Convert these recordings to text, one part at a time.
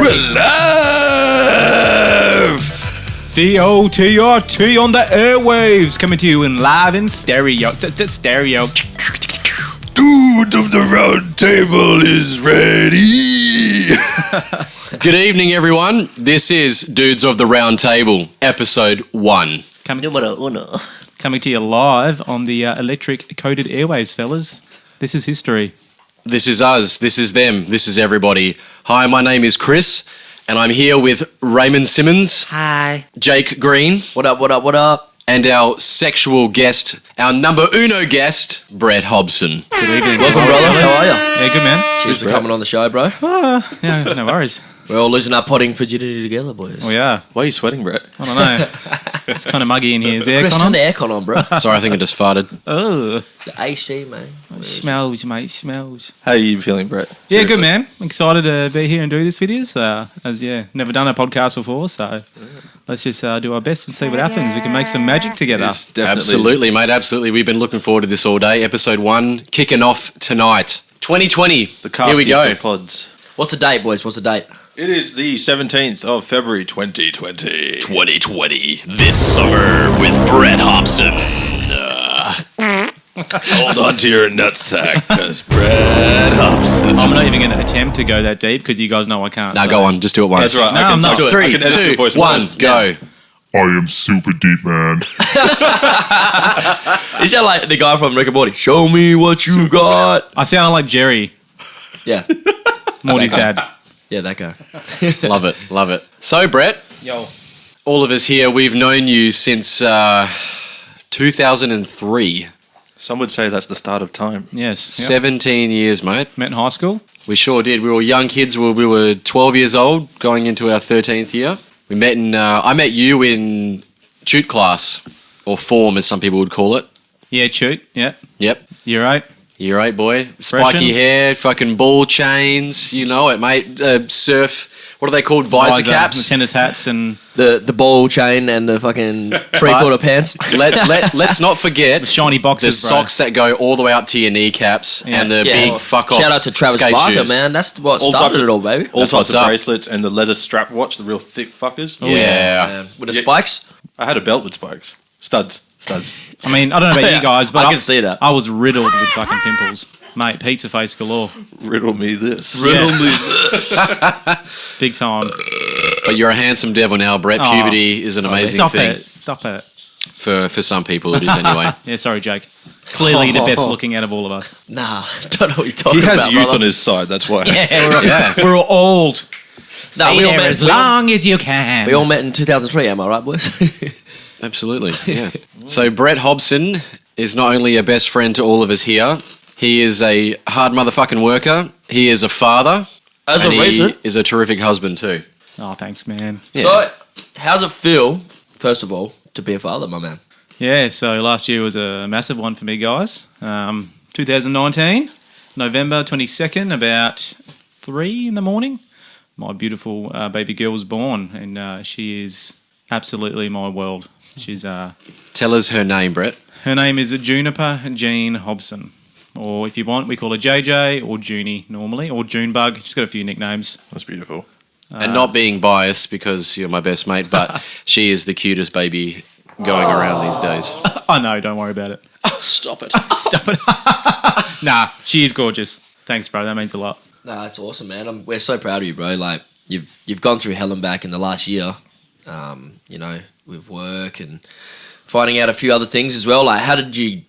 We're live! D-O-T-R-T on the airwaves, coming to you in live in stereo. Stereo. Dude of the round table is ready! Good evening, everyone. This is Dudes of the Round Table, episode 1. Coming to you live on the electric-coated airwaves, fellas. This is history. This is us. This is them. This is everybody. Hi, my name is Chris, and I'm here with Raymond Simmons. Hi. Jake Green. What up, what up, what up? And our sexual guest, our number uno guest, Brett Hobson. Good evening. Welcome, brother. How are you? Yeah, good, man. Cheers for coming on the show, bro. Yeah, no worries. We're all losing our potting virginity together, boys. Oh, yeah. Why are you sweating, Brett? I don't know. It's kind of muggy in here. Is there Chris, aircon turn on? the aircon on, bro. Sorry, I think I just farted. Oh, The AC, man. smells, mate, smells. How are you feeling, Brett? Yeah, Seriously. good, man. Excited to be here and do this with you. Never done a podcast before, so let's just do our best and see what happens. We can make some magic together. It's definitely... Absolutely, mate. Absolutely. We've been looking forward to this all day. Episode 1, kicking off tonight. 2020. The cast Here we go. pods. What's the date, boys? What's the date? It is the 17th of February 2020. 2020. This summer with Brett Hobson. Hold on to your nutsack, because Brett Hobson. I'm not even going to attempt to go that deep because you guys know I can't. Now so- go on. Just do it once. That's right. No, I'm not. do it. I 3, can edit your 2, voice 1, first. go. I am super deep, man. You sound like the guy from Rick and Morty. Show me what you got. I sound like Jerry, Yeah. Morty's Okay. dad. Yeah, that guy. Love it. Love it. So, Brett, Yo. all of us here, we've known you since 2003. Some would say that's the start of time. Yes. Yep. 17 years, mate. Met in high school. We sure did. We were young kids. We were 12 years old, going into our 13th year. We met in. I met you in shoot class, or form, as some people would call it. Yeah, shoot. Yeah. Yep. Year 8. Year 8, boy. Spiky Freshen. hair, fucking ball chains. You know it, mate. Surf. What are they called? Visor caps. Tennis hats and The ball chain and the fucking three-quarter pants. Let's not forget the shiny the boxes, bro. socks that go all the way up to your kneecaps Yeah. and the Yeah. big fuck off. Shout out to Travis skate Barker, shoes. man. That's what All started types it all, baby. All That's types what's of up. bracelets and the leather strap watch, the real thick fuckers. Oh, Yeah. Man. With the Yeah. spikes. I had a belt with spikes. Studs. I mean, I don't know about you guys, but I can see that. I was riddled with fucking pimples. Mate, pizza face galore. Riddle me this. Big time. But you're a handsome devil now, Brett. Oh. Puberty is an amazing Stop thing. it. Stop it. For some people, it is anyway. Yeah, sorry, Jake. Clearly the best looking out of all of us. Nah, don't know what you're talking He has about, youth brother. on his side, that's why. Yeah. We're all old. Nah, Stay there as long as you can. We all met in 2003, am I right, boys? Absolutely, yeah. So Brett Hobson is not only a best friend to all of us here, he is a hard motherfucking worker, he is a father, As and a he recent. is a terrific husband too. Oh, thanks, man. So, how's it feel, first of all, to be a father, my man? Yeah, so last year was a massive one for me, guys. 2019, November 22nd, about 3 in the morning, my beautiful baby girl was born, and she is absolutely my world. She's Tell us her name, Brett. her name is Juniper Jean Hobson, or if you want, we call her JJ or Junie normally, or Junebug. She's got a few nicknames. That's beautiful. And not being biased because you're my best mate, but she is the cutest baby going around these days. I know, don't worry about it. Stop it. Stop it. Nah, she is gorgeous. Thanks, bro. That means a lot. Nah, that's awesome, man. We're so proud of you, bro. Like, you've gone through hell and back in the last year, with work and finding out a few other things as well. Like, how'd you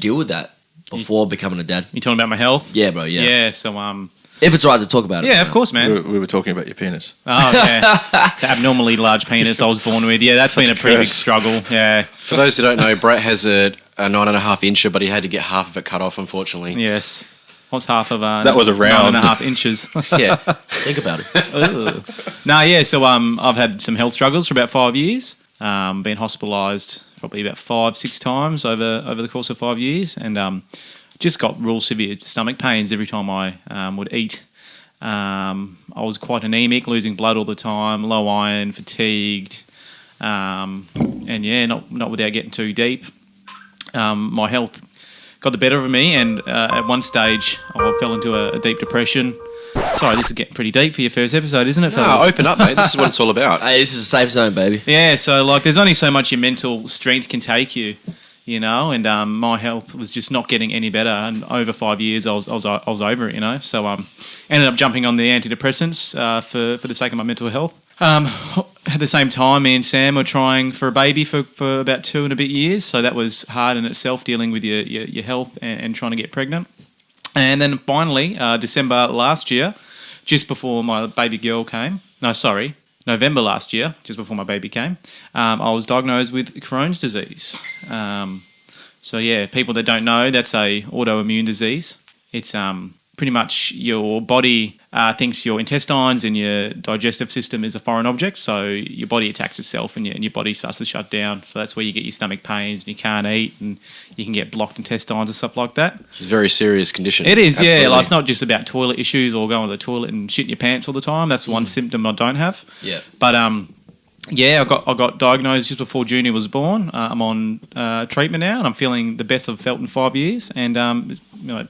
deal with that before becoming a dad? You talking about my health? Yeah, bro, yeah. Yeah, so If it's right to talk about it. yeah, of course, man. We were talking about your penis. Oh, yeah. The abnormally large penis I was born with. Yeah, that's been a pretty big curse. struggle. Yeah. For those who don't know, Brett has a 9.5 incher, but he had to get half of it cut off, unfortunately. Yes. What's half of That was a round. 9.5 inches. Yeah. Think about it. No, yeah. So I've had some health struggles for about 5 years. Been hospitalised probably about 5-6 times over the course of 5 years, and just got real severe stomach pains every time I would eat. I was quite anemic, losing blood all the time, low iron, fatigued, and yeah, not without getting too deep. My health got the better of me, and at one stage I fell into a deep depression. Sorry, this is getting pretty deep for your first episode, isn't it, No, fellas? open up, mate. This is what it's all about. Hey, this is a safe zone, baby. Yeah, so like, there's only so much your mental strength can take you, you know. And my health was just not getting any better. And over 5 years, I was over it, you know. So ended up jumping on the antidepressants for the sake of my mental health. At the same time, me and Sam were trying for a baby for about 2 and a bit years. So that was hard in itself, dealing with your health and trying to get pregnant. And then finally, December last year, just before my baby girl came, November last year, just before my baby came, I was diagnosed with Crohn's disease. So yeah, people that don't know, that's a autoimmune disease. It's pretty much your body thinks your intestines and your digestive system is a foreign object, so your body attacks itself and your body starts to shut down. So that's where you get your stomach pains and you can't eat and you can get blocked intestines and stuff like that. It's a very serious condition. It is, Absolutely. yeah. Like, it's not just about toilet issues or going to the toilet and shitting your pants all the time. That's one symptom I don't have. Yeah. But yeah, I got diagnosed just before Junior was born. I'm on treatment now, and I'm feeling the best I've felt in 5 years. And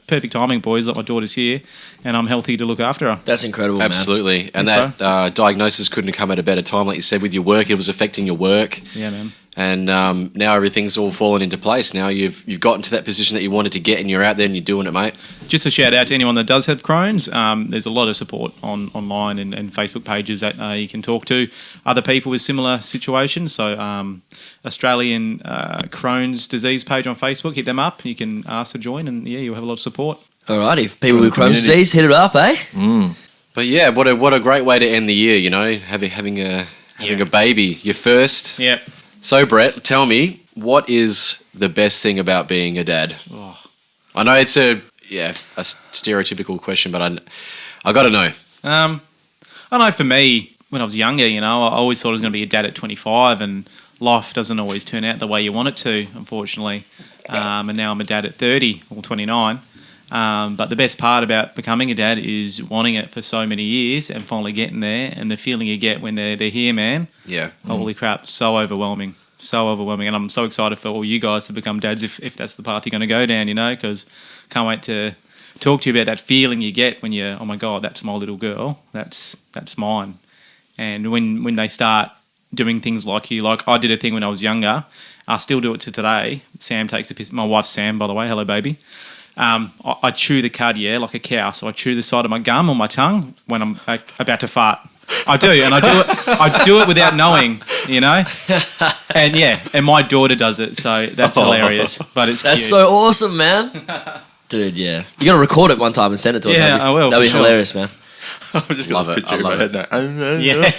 perfect timing, boys. Like, my daughter's here, and I'm healthy to look after her. That's incredible, man. Absolutely. And Thanks, that diagnosis couldn't have come at a better time. Like you said, with your work, it was affecting your work. Yeah, man. And now everything's all fallen into place. Now you've gotten to that position that you wanted to get, and you're out there and you're doing it, mate. Just a shout out to anyone that does have Crohn's. There's a lot of support online and Facebook pages that you can talk to other people with similar situations. So Australian Crohn's disease page on Facebook, hit them up. You can ask to join, and yeah, you'll have a lot of support. Alrighty, if people with Crohn's disease, hit it up, eh? But yeah, what a great way to end the year. You know, having a baby, your first. Yep. So Brett, tell me, what is the best thing about being a dad? Oh. I know it's a stereotypical question, but I got to know. I don't know, for me, when I was younger, you know, I always thought I was going to be a dad at 25, and life doesn't always turn out the way you want it to, unfortunately. And now I'm a dad at 30 or 29. But the best part about becoming a dad is wanting it for so many years and finally getting there, and the feeling you get when they're here, man. Yeah. Holy crap, so overwhelming. So overwhelming. And I'm so excited for all you guys to become dads if that's the path you're going to go down, you know, because can't wait to talk to you about that feeling you get when you're, oh my God, that's my little girl. That's mine. And when they start doing things like I did a thing when I was younger, I still do it to today. Sam takes a piss. My wife's Sam, by the way. Hello, baby. I chew the cud, like a cow. So I chew the side of my gum or my tongue when I'm about to fart. I do, and I do it without knowing, you know. And yeah, and my daughter does it, so that's hilarious. But it's That's cute. so awesome, man. Dude, yeah. You got to record it one time and send it to us. Yeah, I will, That'd be for sure. hilarious, man. I've just got Love this it, picture I in my love head now. Yeah.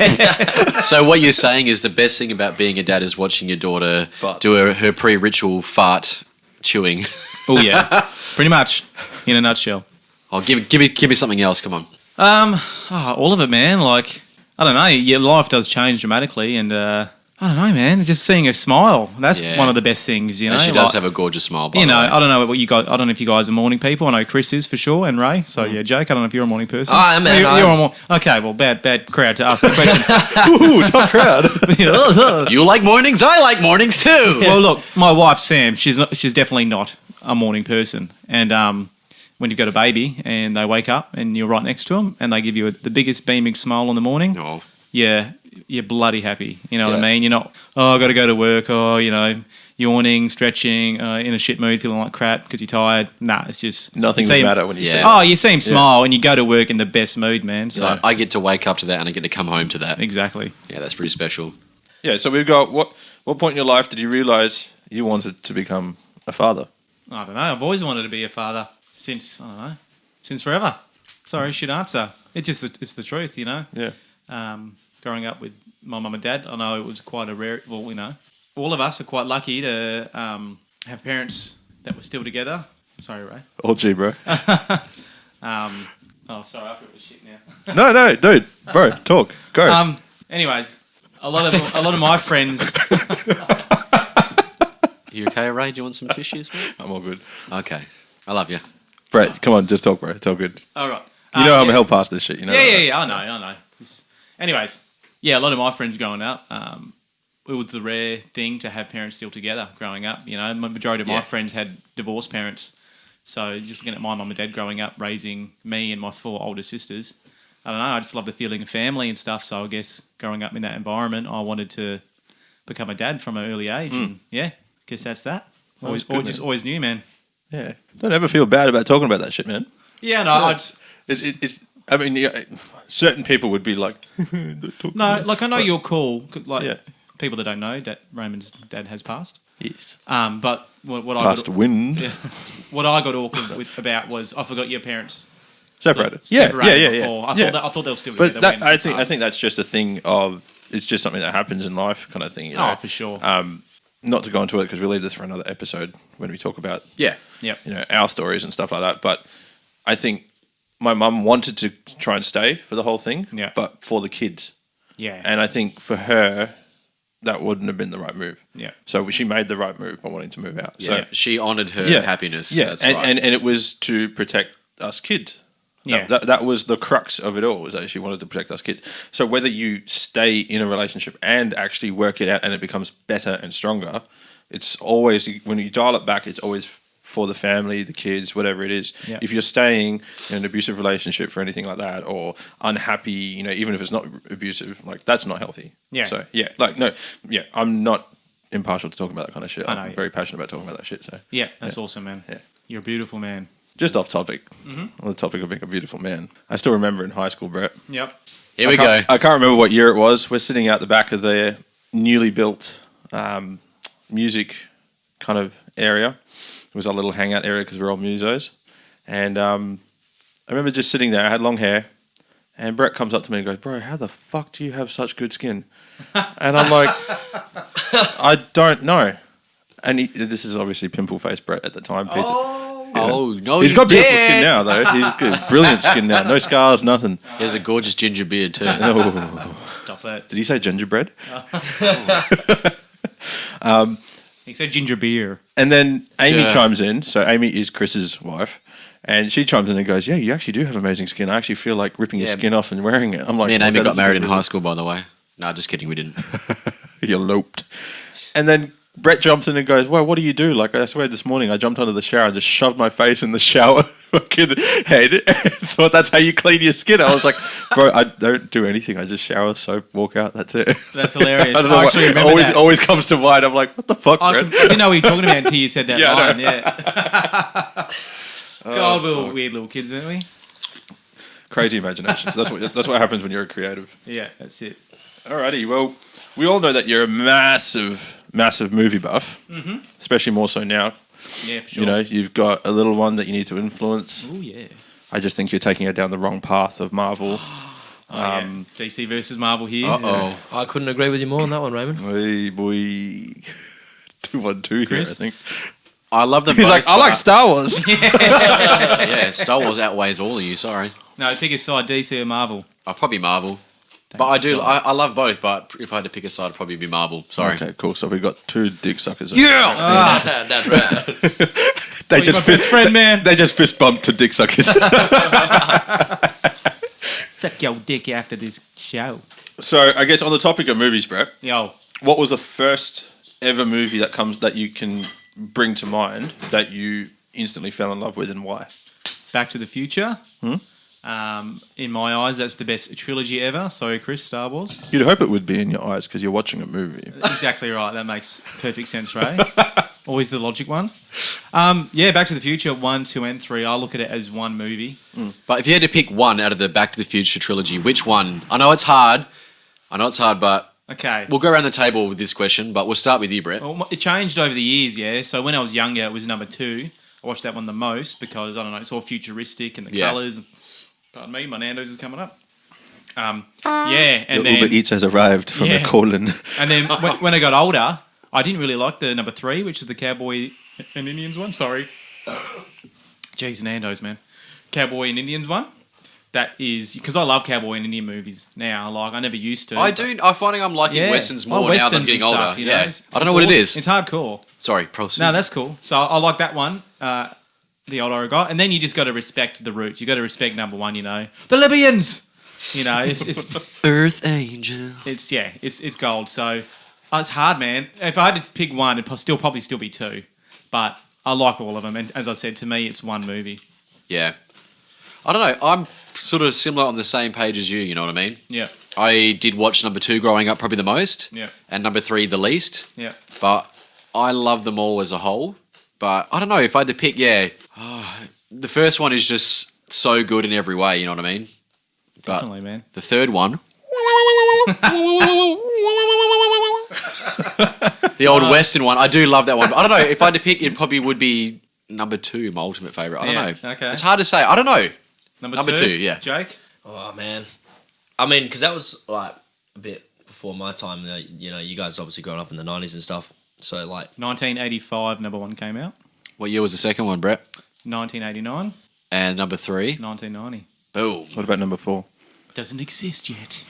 So what you're saying is the best thing about being a dad is watching your daughter do her pre-ritual fart chewing. Oh yeah, pretty much, in a nutshell. Oh, give me something else. Come on. All of it, man. Like, I don't know, your life does change dramatically, and I don't know, man. Just seeing her smile, that's one of the best things, you know. And she does have a gorgeous smile, by you the know, way. I don't know what you guys. I don't know if you guys are morning people. I know Chris is for sure, and Ray. So yeah, Jake. I don't know if you're a morning person. I am, man. You're a okay. Well, bad crowd to ask that question. Ooh, top crowd. You like mornings? I like mornings too. Well, look, my wife Sam. She's definitely not a morning person, and when you've got a baby and they wake up and you're right next to them and they give you the biggest beaming smile in the morning, Oh. yeah, you're bloody happy. You know what I mean? You're not, I got to go to work, you know, yawning, stretching, in a shit mood, feeling like crap because you're tired. Nah, it's just... Nothing you see would him- matter when you see Oh, you see him smile and you go to work in the best mood, man. So, I get to wake up to that and I get to come home to that. exactly. Yeah, that's pretty special. Yeah, so we've got, what point in your life did you realise you wanted to become a father? I don't know. I've always wanted to be a father since, I don't know, since forever. Sorry, shit answer. It's the truth, you know? Yeah. Growing up with my mum and dad, I know it was quite a rare... Well, you know, all of us are quite lucky to have parents that were still together. Sorry, Ray. All G, bro. Oh, sorry, I feel a shit now. No, dude. Bro, talk. Go. Anyways, a lot of my friends... You okay, Ray? Do you want some tissues, mate? I'm all good. Okay. I love you. Brett, come on, just talk, bro. It's all good. All right. You know I'm yeah. held past this shit, you know? Yeah, I know. Anyways, yeah, a lot of my friends growing up, it was the rare thing to have parents still together growing up. You know, the majority of my friends had divorced parents So just looking at my mum and dad growing up, raising me and my 4 older sisters, I don't know, I just love the feeling of family and stuff. So I guess growing up in that environment, I wanted to become a dad from an early age. And yeah, guess that's that. Always knew, man. Yeah. Don't ever feel bad about talking about that shit, man. Yeah, no, I mean, yeah, certain people would be like, don't talk no, about it. like I know you're cool. Like Yeah. people that don't know, that Raymond's dad has passed. Yes. But what Past wind. what I got awkward about was I forgot your parents Separated. separated Yeah. before. Yeah. I thought they were still But together. that, when I you think passed. that's just a thing of, it's just something that happens in life kind of thing. You know? Oh, for sure. Not to go into it because we'll leave this for another episode when we talk about Yeah. Yep. our stories and stuff like that. But I think my mum wanted to try and stay for the whole thing, Yeah. but for the kids. Yeah. And I think for her, that wouldn't have been the right move. Yeah. So she made the right move by wanting to move out. So So she honoured her Yeah. happiness. yeah, That's and, right. and it was to protect us kids. Yeah. That was the crux of it all, was that she wanted to protect us kids. So whether you stay in a relationship and actually work it out and it becomes better and stronger, it's always, when you dial it back, it's always for the family, the kids, whatever it is. Yeah. If you're staying in an abusive relationship for anything like that, or unhappy, even if it's not abusive, like that's not healthy. Yeah. So I'm not impartial to talking about that kind of shit. I know, I'm yeah. very passionate about talking about that shit. So Yeah, that's awesome, man. Yeah. You're a beautiful man. just off topic, on the topic of being a beautiful man, I still remember in high school, Brett. Yep. Here we go. I can't remember what year it was. We're sitting out the back of the newly built music kind of area. It was our little hangout area because we're all musos. And I remember just sitting there. I had long hair. And Brett comes up to me and goes, "Bro, how the fuck do you have such good skin?" And I'm like, "I don't know." And this is obviously pimple face Brett at the time. Oh, no, He's you got beautiful did. skin now, though. He's good. Brilliant skin now. No scars, nothing. He has a gorgeous ginger beard too. Oh. Stop that. Did he say gingerbread? He said ginger beer. And then Amy Yeah. chimes in. So Amy is Chris's wife. And she chimes in and goes, "Yeah, you actually do have amazing skin. I actually feel like ripping your Yeah. skin off and wearing it." I'm like, Me and "Oh, Amy that got is a married in good high move." school, by the way. No, just kidding. We didn't. You eloped. And then Brett jumps in and goes, "Well, what do you do?" Like, I swear this morning I jumped under the shower and just shoved my face in the shower fucking head and thought that's how you clean your skin. I was like, "Bro, I don't do anything. I just shower, soap, walk out. That's it." That's hilarious. I don't know I what, actually remember always, that. always comes to mind. I'm like, "What the fuck, I Brett?" didn't know what you're talking about until you said that Yeah, I line. know. Yeah. God, we were weird little kids, weren't we? Crazy imaginations. That's what happens when you're a creative. Yeah, that's it. Alrighty, well, we all know that you're a massive movie buff, especially more so now. Yeah, for sure. You know, you've got a little one that you need to influence. Oh yeah. I just think you're taking it down the wrong path of Marvel. Yeah. DC versus Marvel here. Uh-oh. I couldn't agree with you more on that one, Raymond. Hey, boy. 2-1-2 here, I Chris? think. I love them He's both, like, "I like but- Star Wars." Yeah, Star Wars outweighs all of you. Sorry. No, pick a side, DC or Marvel. I'll probably Marvel. But I do. I love both. But if I had to pick a side, it'd probably be Marvel. Sorry. Okay, cool. So we've got two dick suckers. That's right. They you're just my best friend, man. They just fist bumped to dick suckers. Suck your dick after this show. So I guess on the topic of movies, Brett, Yo, what was the first ever movie that you can bring to mind that you instantly fell in love with, and why? Back to the Future. In my eyes, that's the best trilogy ever. Sorry, Chris, Star Wars. You'd hope it would be in your eyes because you're watching a movie. Exactly right. That makes perfect sense, Ray. Always the logic one. Yeah, Back to the Future 1, 2, and 3. I look at it as one movie. But if you had to pick one out of the Back to the Future trilogy, which one? I know it's hard, but Okay. we'll go around the table with this question. But we'll start with you, Brett. Well, it changed over the years, yeah. So when I was younger, it was number 2. I watched that one the most because, I don't know, it's all futuristic and the Yeah. colours. Pardon me, my Nando's is coming up. Yeah, and Your then... Uber Eats has arrived from Yeah. a colon. And then when I got older, I didn't really like the number 3, which is the Cowboy and Indians one. Sorry. Jeez, Nando's, man. Cowboy and Indians one. That is... Because I love Cowboy and Indian movies now. Like, I never used to. I do. I'm finding I'm liking Yeah. westerns Oh, more now that I'm westerns getting and older. stuff, you know, Yeah, it's- I don't know it's what it awesome. is. It's hardcore. Sorry, proceed. No, that's cool. So I like that one. The older I got, and then you just got to respect the roots. You got to respect number 1. You know, the Libyans. You know, it's Earth Angel. it's gold. So it's hard, man. If I had to pick one, it'd probably still be 2. But I like all of them, and as I said, to me, it's one movie. Yeah. I don't know. I'm sort of similar on the same page as you. You know what I mean? Yeah, I did watch number 2 growing up probably the most. Yeah. And number 3 the least. yeah. But I love them all as a whole. But I don't know if I had to pick. The first one is just so good in every way. You know what I mean? But Definitely, man. the third one. The old Western one. I do love that one. But I don't know. If I had to pick, it probably would be number 2, my ultimate favourite. I don't know. Okay. It's hard to say. I don't know. Number two, yeah. Jake? Oh man, I mean, because that was like a bit before my time. You know, you guys obviously growing up in the 90s and stuff. So like 1985, number 1 came out. What year was the second one, Brett? 1989, And number 3? 1990. Boom. What about number 4? Doesn't exist yet.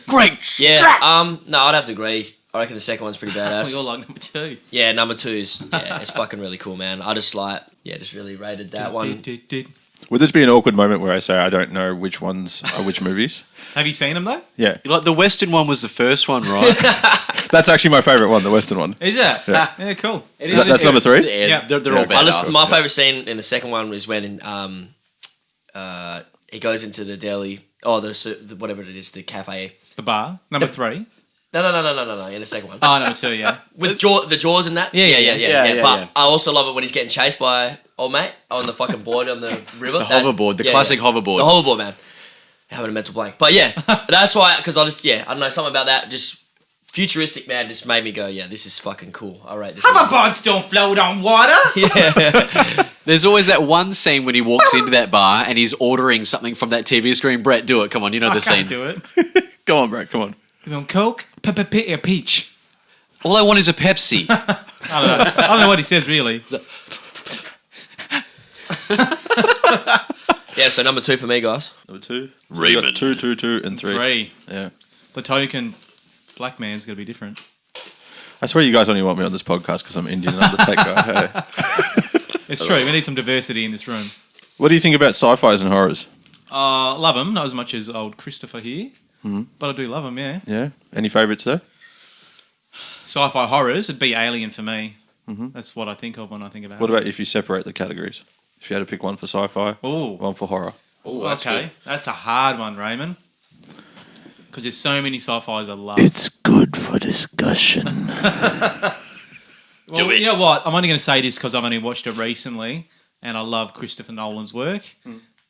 Great. Yeah. No, I'd have to agree. I reckon the second one's pretty We badass. all like number 2. Yeah, number 2 is it's fucking really cool, man. I just just really rated that one. Would this be an awkward moment where I say I don't know which ones are which movies? Have you seen them though? Yeah. Like the Western one was the first one, right? That's actually my favourite one, the Western one. Is it? Yeah. Yeah, cool. That's number 3? Yeah, Yeah. they're all Okay. badass. My favorite scene in the second one was when he goes into the deli, the whatever it is, the cafe. The bar, number 3. No, in the second one. Oh, number 2, yeah. With the jaws and that? Yeah. Yeah, But yeah. I also love it when he's getting chased by old mate on the fucking board on the river. The hoverboard, the classic hoverboard. The hoverboard, man. Having a mental blank. But yeah, that's why, because I don't know, something about that, just futuristic, man, just made me go, yeah, this is fucking cool. All right. Hoverboards don't float on water. Yeah. There's always that one scene when he walks into that bar and he's ordering something from that TV screen. Brett, do it. Come on, you know the I scene. can't do it. Go on, Brett, come on. You want Coke? Peach. All I want is a Pepsi. I don't know what he says really. Yeah, so number 2 for me, guys. Number 2. Raymond. 2, 2, 2, and 3. 3. Yeah. The token black man's got to be different. I swear you guys only want me on this podcast because I'm Indian and I'm the tech guy. Hey. It's true. We need some diversity in this room. What do you think about sci-fis and horrors? Love them, not as much as old Christopher here, but I do love them. Yeah. Yeah. Any favourites though? Sci-fi horrors, it'd be Alien for me. That's what I think of when I think about. What about if you separate the categories? If you had to pick one for sci-fi, Oh, one for horror. okay. That's a hard one, Raymond. Because there's so many sci-fis I love. It's good for discussion. Well, you know what? I'm only going to say this because I've only watched it recently, and I love Christopher Nolan's work.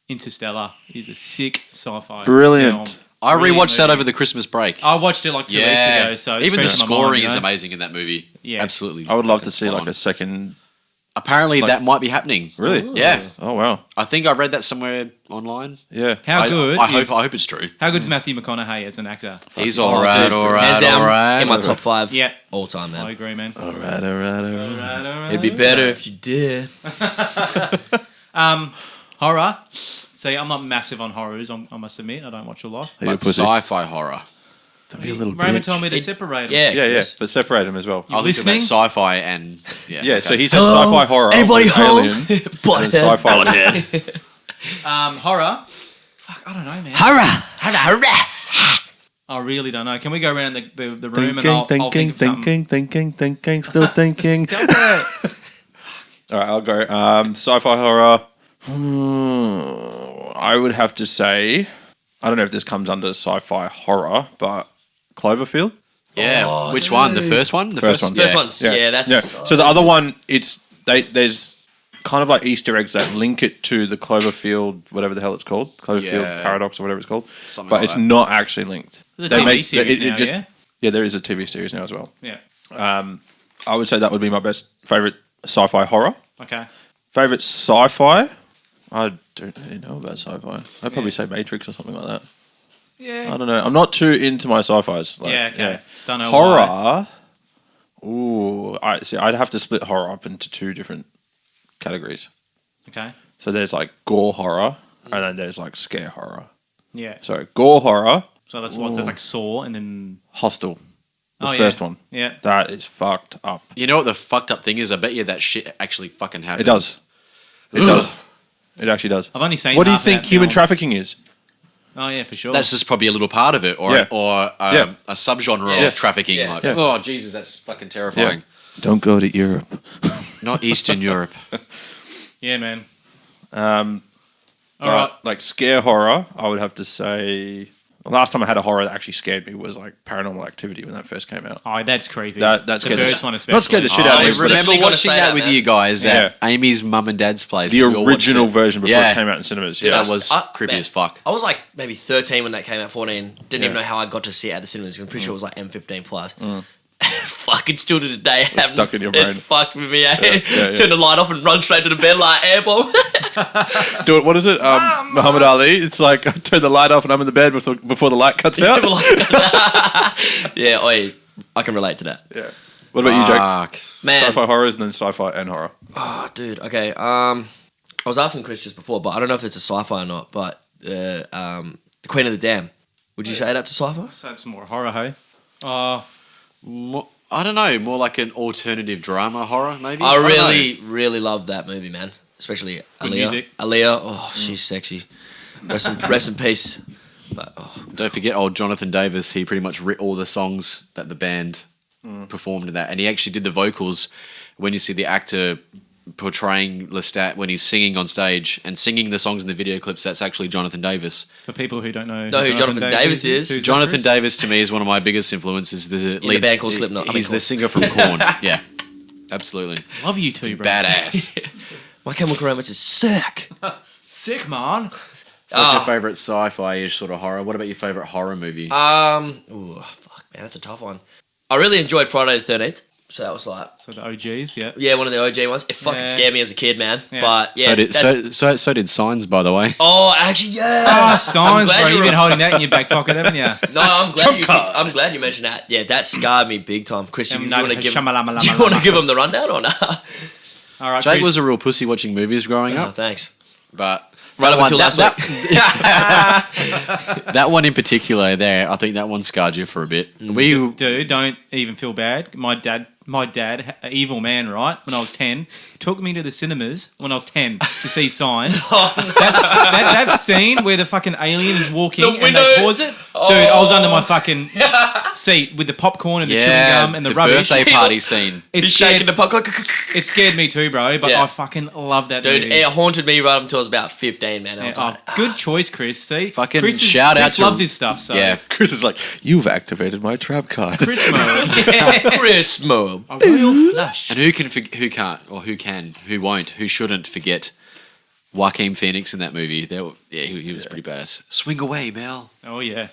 Interstellar is a sick sci-fi. Brilliant. film. I Brilliant rewatched that movie. over the Christmas break. I watched it like 2 weeks ago, so it's even the fresh in my scoring mind, is you know? amazing in that movie. Yeah. Absolutely. I would love to fucking see spot like on. a second. Apparently, like- that might be happening. Really? Yeah. Oh wow. I think I read that somewhere online. Yeah. How good? I is, hope it's true. How good is Matthew McConaughey as an actor? He's Oh, all right, dude, all hands right, down, all right. in my top 5 Yeah, all time, I man. agree, man. All right. It'd be better if you did. Horror. See, I'm not massive on horrors. I must admit, I don't watch a lot. Hey, you But pussy. sci-fi horror. Don't be a little Raymond bitch. told me to separate them. Yeah. Yeah, yeah, Chris. but separate them as well. You I was thinking listening? about sci-fi and Yeah, so he said Hello? sci-fi horror. Anybody was home? Alien, and then Butthead. sci-fi. Horror. Fuck, I don't know, man. Hurrah! I really don't know. Can we go around the room and I'll think of something? thinking, still thinking. Stop it. All right, I'll go. Sci-fi horror. I would have to say, I don't know if this comes under sci-fi horror, but Cloverfield. Yeah. Oh, Which one? The first one? The First one. First one's, yeah, that's... So the other one, there's kind of like Easter eggs that link it to the Cloverfield, whatever the hell it's called, Cloverfield Yeah. Paradox or whatever it's called. Something But like it's that. not actually linked. There's a TV series now, yeah? Yeah, there is a TV series now as well. Yeah. I would say that would be my best favorite sci-fi horror. Okay. Favorite sci-fi? I don't really know about sci-fi. I'd probably say Matrix or something like that. Yeah. I don't know. I'm not too into my sci-fis. Yeah, okay. Don't know Horror. Ooh, I'd have to split horror up into 2 different categories. Okay. So there's like gore horror, and then there's like scare horror. Yeah. So gore horror, So that's what that's like Saw, and then Hostel, the Oh, first yeah. one. yeah. That is fucked up. You know what the fucked up thing is? I bet you that shit actually fucking happens. It does. It does. It actually does. I've only seen. What do you half of think that human film. trafficking is? Oh yeah, for sure. That's just probably a little part of it, or Yeah. a subgenre Yeah. of trafficking. Yeah. Like, Yeah. oh Jesus, that's fucking terrifying. Don't go to Europe. Not Eastern Europe. Yeah, man. All All right. Like scare horror, I would have to say. The last time I had a horror that actually scared me was like Paranormal Activity when that first came out. Oh, that's creepy. That the scared first the, one especially. not scared the shit out I of me. but remember Literally gotta watching say that that, with man. you guys at Yeah. Amy's mum and dad's place. the We all watched original it. version before Yeah. it came out in cinemas. Dude, Yeah, That was creepy man, as fuck. I was like maybe 13 when that came out, 14. Didn't even Yeah. know how I got to see it at the cinemas. I'm pretty sure it was like M15 plus. Fucking still to this day, It's stuck in your brain. It's fucked with me. yeah. Turn the light off and run straight to the bed like airball. Do it. What is it? Muhammad Ali. It's like I turn the light off and I'm in the bed before the light cuts out. Yeah, I can relate to that. Yeah. What about you, Jake? Fuck. Man, Sci-fi horrors and then sci-fi and horror. oh, dude. Okay. I was asking Chris just before, but I don't know if it's a sci-fi or not. But the Queen of the Dam. Would you say that's a sci-fi? So it's more horror, hey? I don't know. More like an alternative drama horror, maybe. I don't really, really love that movie, man. Especially Good Aaliyah. music. Aaliyah. Oh, she's sexy. Rest in peace. But know. Don't forget old Jonathan Davis. He pretty much wrote all the songs that the band performed in that, and he actually did the vocals. When you see the actor portraying Lestat when he's singing on stage and singing the songs in the video clips, that's actually Jonathan Davis. For people who don't know who Jonathan Davis is. who's that, Jonathan Chris? Davis to me is one of my biggest influences. There's a band called Slipknot. He's the singer from Korn. Yeah, absolutely. Love you too, bro. Badass. My Chemical Romance is sick. Sick, man. So that's your favorite sci-fi-ish sort of horror. What about your favorite horror movie? Ooh, fuck, man, that's a tough one. I really enjoyed Friday the 13th. So that was like, So the OGs, yeah. yeah, one of the OG ones. It fucking Yeah. scared me as a kid, man. Yeah. But yeah, so did Signs, by the way. oh, actually, yeah. Oh, signs, I'm glad bro. you You've were- been holding that in your back pocket, haven't you? No, I'm glad you mentioned that. Yeah, that scarred me big time. Chris, you want to give him the rundown or not? All right, Jake Chris. was a real pussy watching movies growing Oh, up, thanks. but Right up until last week. that one in particular, there, I think that one scarred you for a bit. Dude, don't even feel bad. My dad, an evil man, right? When I was 10, took me to the cinemas when I was 10 to see Signs. That scene where the fucking aliens walking The and they window. pause it. Dude, I was under my fucking seat with the popcorn and the chewing gum and the rubbish. birthday party scene. It He's shaking scared, the popcorn. it scared me too, bro. But Yeah. I fucking love that Dude, movie. it haunted me right up until I was about 15, man. I was Yeah, like, good choice, Chris. See, Fucking Chris shout out Chris to- loves his stuff. So Yeah, Chris is like, you've activated my trap card. Chris mode. Chris Mob. A real flush. and who shouldn't forget Joaquin Phoenix in that movie? He was pretty badass. Swing away, Mel. Oh yeah.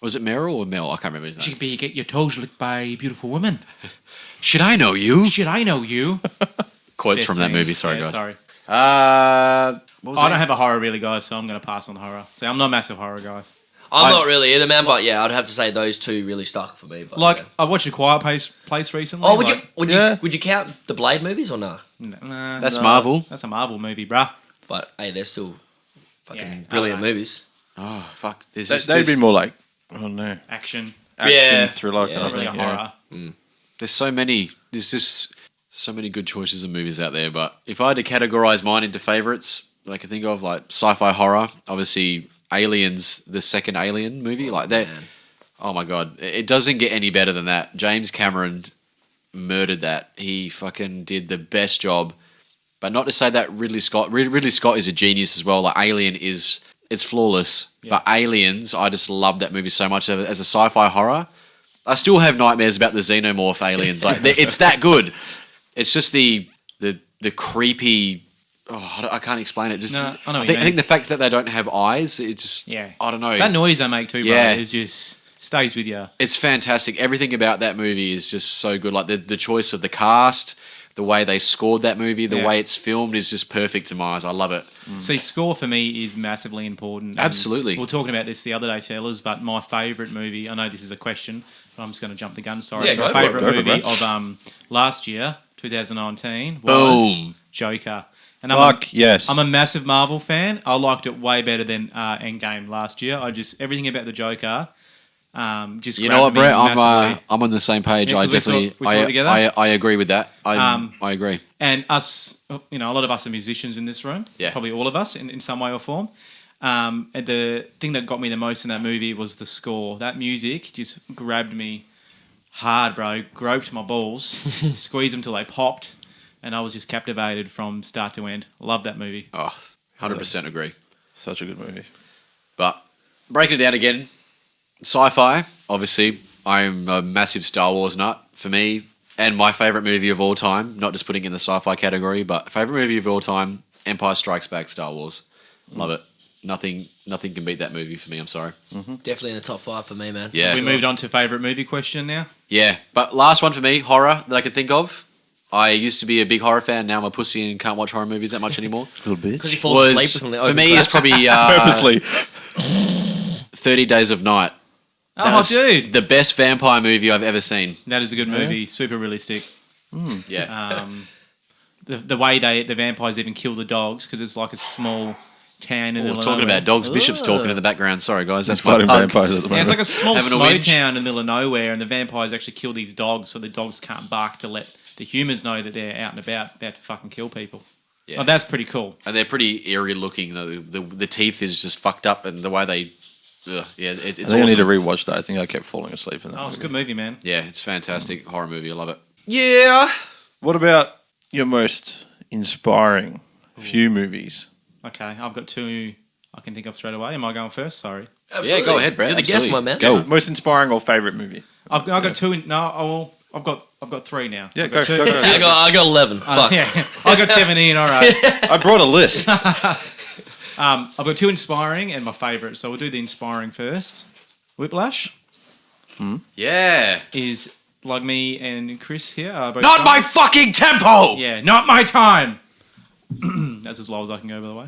Was it Meryl or Mel? I can't remember his name. Should be get your toes licked by a beautiful woman. Should I know you? Should I know you? Quotes from that Scene. movie. Sorry, Yeah, guys. Sorry. What was I that? don't have a horror really, guys, so I'm going to pass on the horror. See, I'm not a massive horror guy. I'm not really either, man, but yeah, I'd have to say those two really stuck for me. But, Like, yeah. I watched A Quiet Place recently. Oh, like, would you count the Blade movies or no? Nah, That's Marvel. that's a Marvel movie, bruh. But hey, they're still fucking Yeah, brilliant I know. movies. Oh fuck! They'd be more like, oh no, Action. action Yeah. thriller. Yeah. It's not really a horror. There's so many. There's just so many good choices of movies out there. But if I had to categorize mine into favorites, that I can think of like sci-fi horror, obviously Aliens, the second Alien movie, like that. Man. Oh my god, it doesn't get any better than that. James Cameron murdered that. He fucking did the best job. But not to say that Ridley Scott is a genius as well. Like Alien it's flawless. Yeah. But Aliens, I just love that movie so much as a sci-fi horror. I still have nightmares about the xenomorph aliens. Like it's that good. It's just the creepy. Oh, I can't explain it. Just No, I know what you I mean. think the fact that they don't have eyes, it just Yeah. I don't know. That noise they make too, bro, Yeah. is just stays with you. It's fantastic. Everything about that movie is just so good. Like the choice of the cast, the way they scored that movie, the Yeah. way it's filmed is just perfect to my eyes. I love it. See, score for me is massively important. And Absolutely. We were talking about this the other day, fellas, but my favourite movie, I know this is a question, but I'm just going to jump the gun, sorry. Yeah, go my for it, favourite go for it, movie bro. of last year, 2019, was Boom. Joker. And Fuck yes. I'm a massive Marvel fan. I liked it way better than Endgame last year. Everything about the Joker just You know what, grabbed me Brett? massively. I'm on the same page. Yeah, I 'cause we saw- definitely we saw it together. I agree with that. I agree. And us, a lot of us are musicians in this room. Yeah. Probably all of us in some way or form. And the thing that got me the most in that movie was the score. That music just grabbed me hard, bro. Groped my balls, squeezed them till they popped. and I was just captivated from start to end. Love that movie. Oh, 100% agree. Such a good movie. But breaking it down again, sci-fi, obviously, I'm a massive Star Wars nut. For me, and my favourite movie of all time, not just putting it in the sci-fi category, but favourite movie of all time, Empire Strikes Back, Star Wars. Love it. Nothing can beat that movie for me, I'm sorry. Definitely in the top 5 for me, man. Yeah. We moved on to favourite movie question now. Yeah, but last one for me, horror that I can think of. I used to be a big horror fan. Now I'm a pussy and can't watch horror movies that much anymore. Little bitch. Because he falls asleep when they For open me, it's crates. probably Purposely. 30 Days of Night. Oh, dude. The best vampire movie I've ever seen. That is a good movie. Super realistic. Yeah. The way the vampires even kill the dogs because it's like a small town in the We're middle of talking nowhere. about dogs. Bishop's talking in the background. Sorry, guys. That's my Fighting pug. vampires at the Yeah, it's moment. like a small Having a snow whinge. town in the middle of nowhere, and the vampires actually kill these dogs, so the dogs can't bark to let the humans know that they're out and about to fucking kill people. Yeah. Oh, that's pretty cool. And they're pretty eerie looking. The teeth is just fucked up, and the way they... Ugh, yeah, it's I think awesome. I need to rewatch that. I think I kept falling asleep in that Oh, it's a movie. good movie, man. Yeah, it's fantastic. Horror movie. I love it. Yeah. What about your most inspiring few movies? Okay, I've got two I can think of straight away. Am I going first? Sorry. Absolutely. Yeah, go ahead, Brett. You're the guest, Absolutely. my man. Go. Most inspiring or favourite movie? I've got two. I've got three now. Yeah, I've go, got two. go, go. I got 11. Fuck. Yeah, I got 17. All right. I brought a list. I've got two inspiring and my favourite. So we'll do the inspiring first. Whiplash Yeah. is like me and Chris here. Are both Not my drummers. fucking tempo! Yeah, not my time. That's as low as I can go, by the way.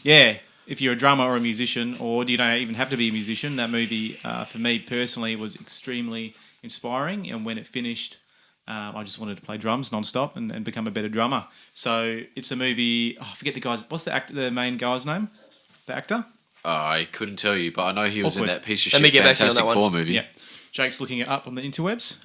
Yeah, if you're a drummer or a musician, or you don't even have to be a musician, that movie, for me personally, was extremely inspiring. And when it finished, I just wanted to play drums non-stop and become a better drummer. So it's a movie. I forget the guy's. What's the main guy's name? The actor? I couldn't tell you, but I know he was Awkward. in that piece of Let me shit get back to you on Fantastic that one. Four movie. Yeah. Jake's looking it up on the interwebs.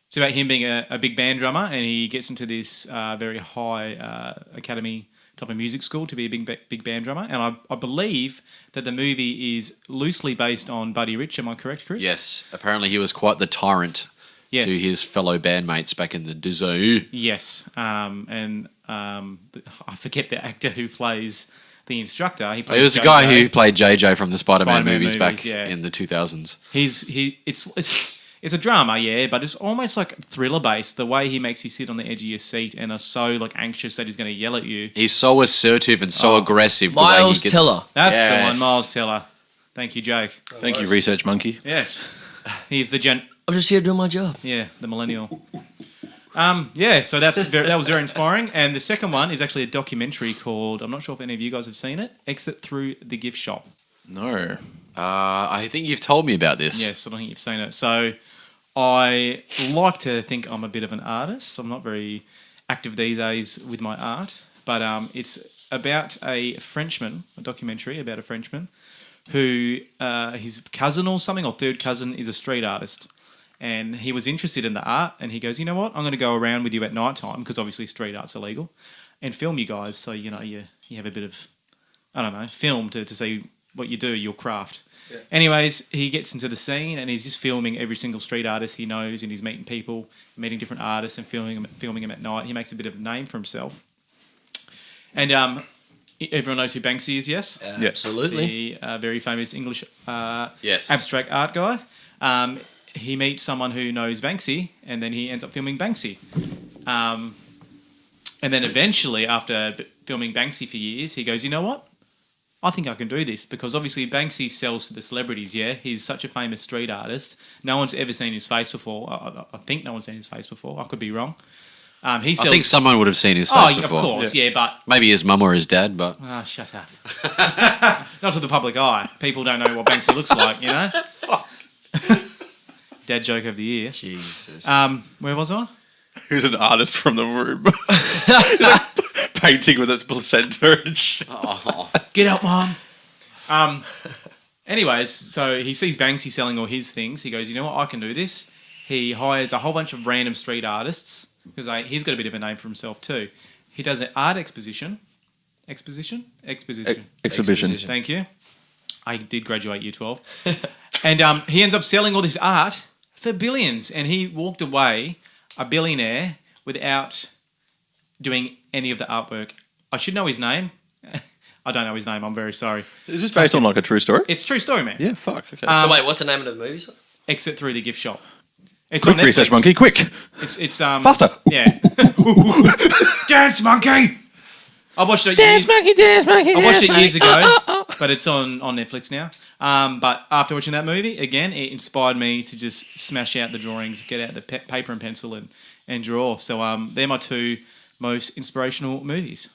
It's about him being a big band drummer, and he gets into this very high academy type of music school to be a big band drummer. And I believe that the movie is loosely based on Buddy Rich. Am I correct, Chris? Yes. Apparently he was quite the tyrant Yes. to his fellow bandmates back in the day. Yes. I forget the actor who plays the instructor. He plays It was the JJ. guy who played JJ from the Spider-Man Spider-Man movies back movies, yeah. in the 2000s. It's a drama, yeah, but it's almost like thriller based. The way he makes you sit on the edge of your seat and are so like anxious that he's going to yell at you. He's so assertive and so aggressive. The way Miles he gets, Teller. That's the Yes. one, Miles Teller. Thank you, Jake. Thank you, Research Monkey. Yes, he's the I'm just here doing my job. the millennial. Yeah, so that was very inspiring. And the second one is actually a documentary called, I'm not sure if any of you guys have seen it, Exit Through the Gift Shop. No. I think you've told me about this. Yes, I don't think you've seen it. So I like to think I'm a bit of an artist. I'm not very active these days with my art, but it's about a Frenchman, a documentary about a Frenchman who his cousin or something, or third cousin, is a street artist. And he was interested in the art, and he goes, you know what, I'm going to go around with you at night time, because obviously street art's illegal, and film you guys so, you have a bit of, I don't know, film to see what you do, your craft. Yeah. Anyways, he gets into the scene, and he's just filming every single street artist he knows, and he's meeting people, meeting different artists, and filming them at night. He makes a bit of a name for himself. And everyone knows who Banksy is, yes? Absolutely. The very famous English Yes. abstract art guy. He meets someone who knows Banksy, and then he ends up filming Banksy. And then eventually, after filming Banksy for years, he goes, you know what? I think I can do this, because obviously Banksy sells to the celebrities, yeah? He's such a famous street artist. No one's ever seen his face before. I think no one's seen his face before. I could be wrong. He sells... I think someone would have seen his face of before. course, yeah, but... Maybe his mum or his dad, but... Ah, shut up. Not to the public eye. People don't know what Banksy looks like, you know? Dad joke of the year. Jesus. Where was I? Who's an artist from the room? Like painting with its placenta and shit. Get out, Mom. Anyways, so he sees Banksy selling all his things. He goes, you know what? I can do this. He hires a whole bunch of random street artists, because he's got a bit of a name for himself too. He does an art exposition. Exposition. Exhibition. Thank you. I did graduate year 12. And he ends up selling all this art for billions. And he walked away a billionaire without doing any of the artwork. I should know his name. I don't know his name. I'm very sorry. Is this based on like a true story? It's a true story, man. Yeah, fuck. Okay. So wait, what's the name of the movie? Sir? Exit through the gift shop. It's Quick on research Netflix. monkey, quick. It's Faster. Yeah. Dance monkey. I watched it. monkey. I watched it years ago, but it's on Netflix now. But after watching that movie, again, it inspired me to just smash out the drawings, get out the paper and pencil, and draw. So they're my two most inspirational movies.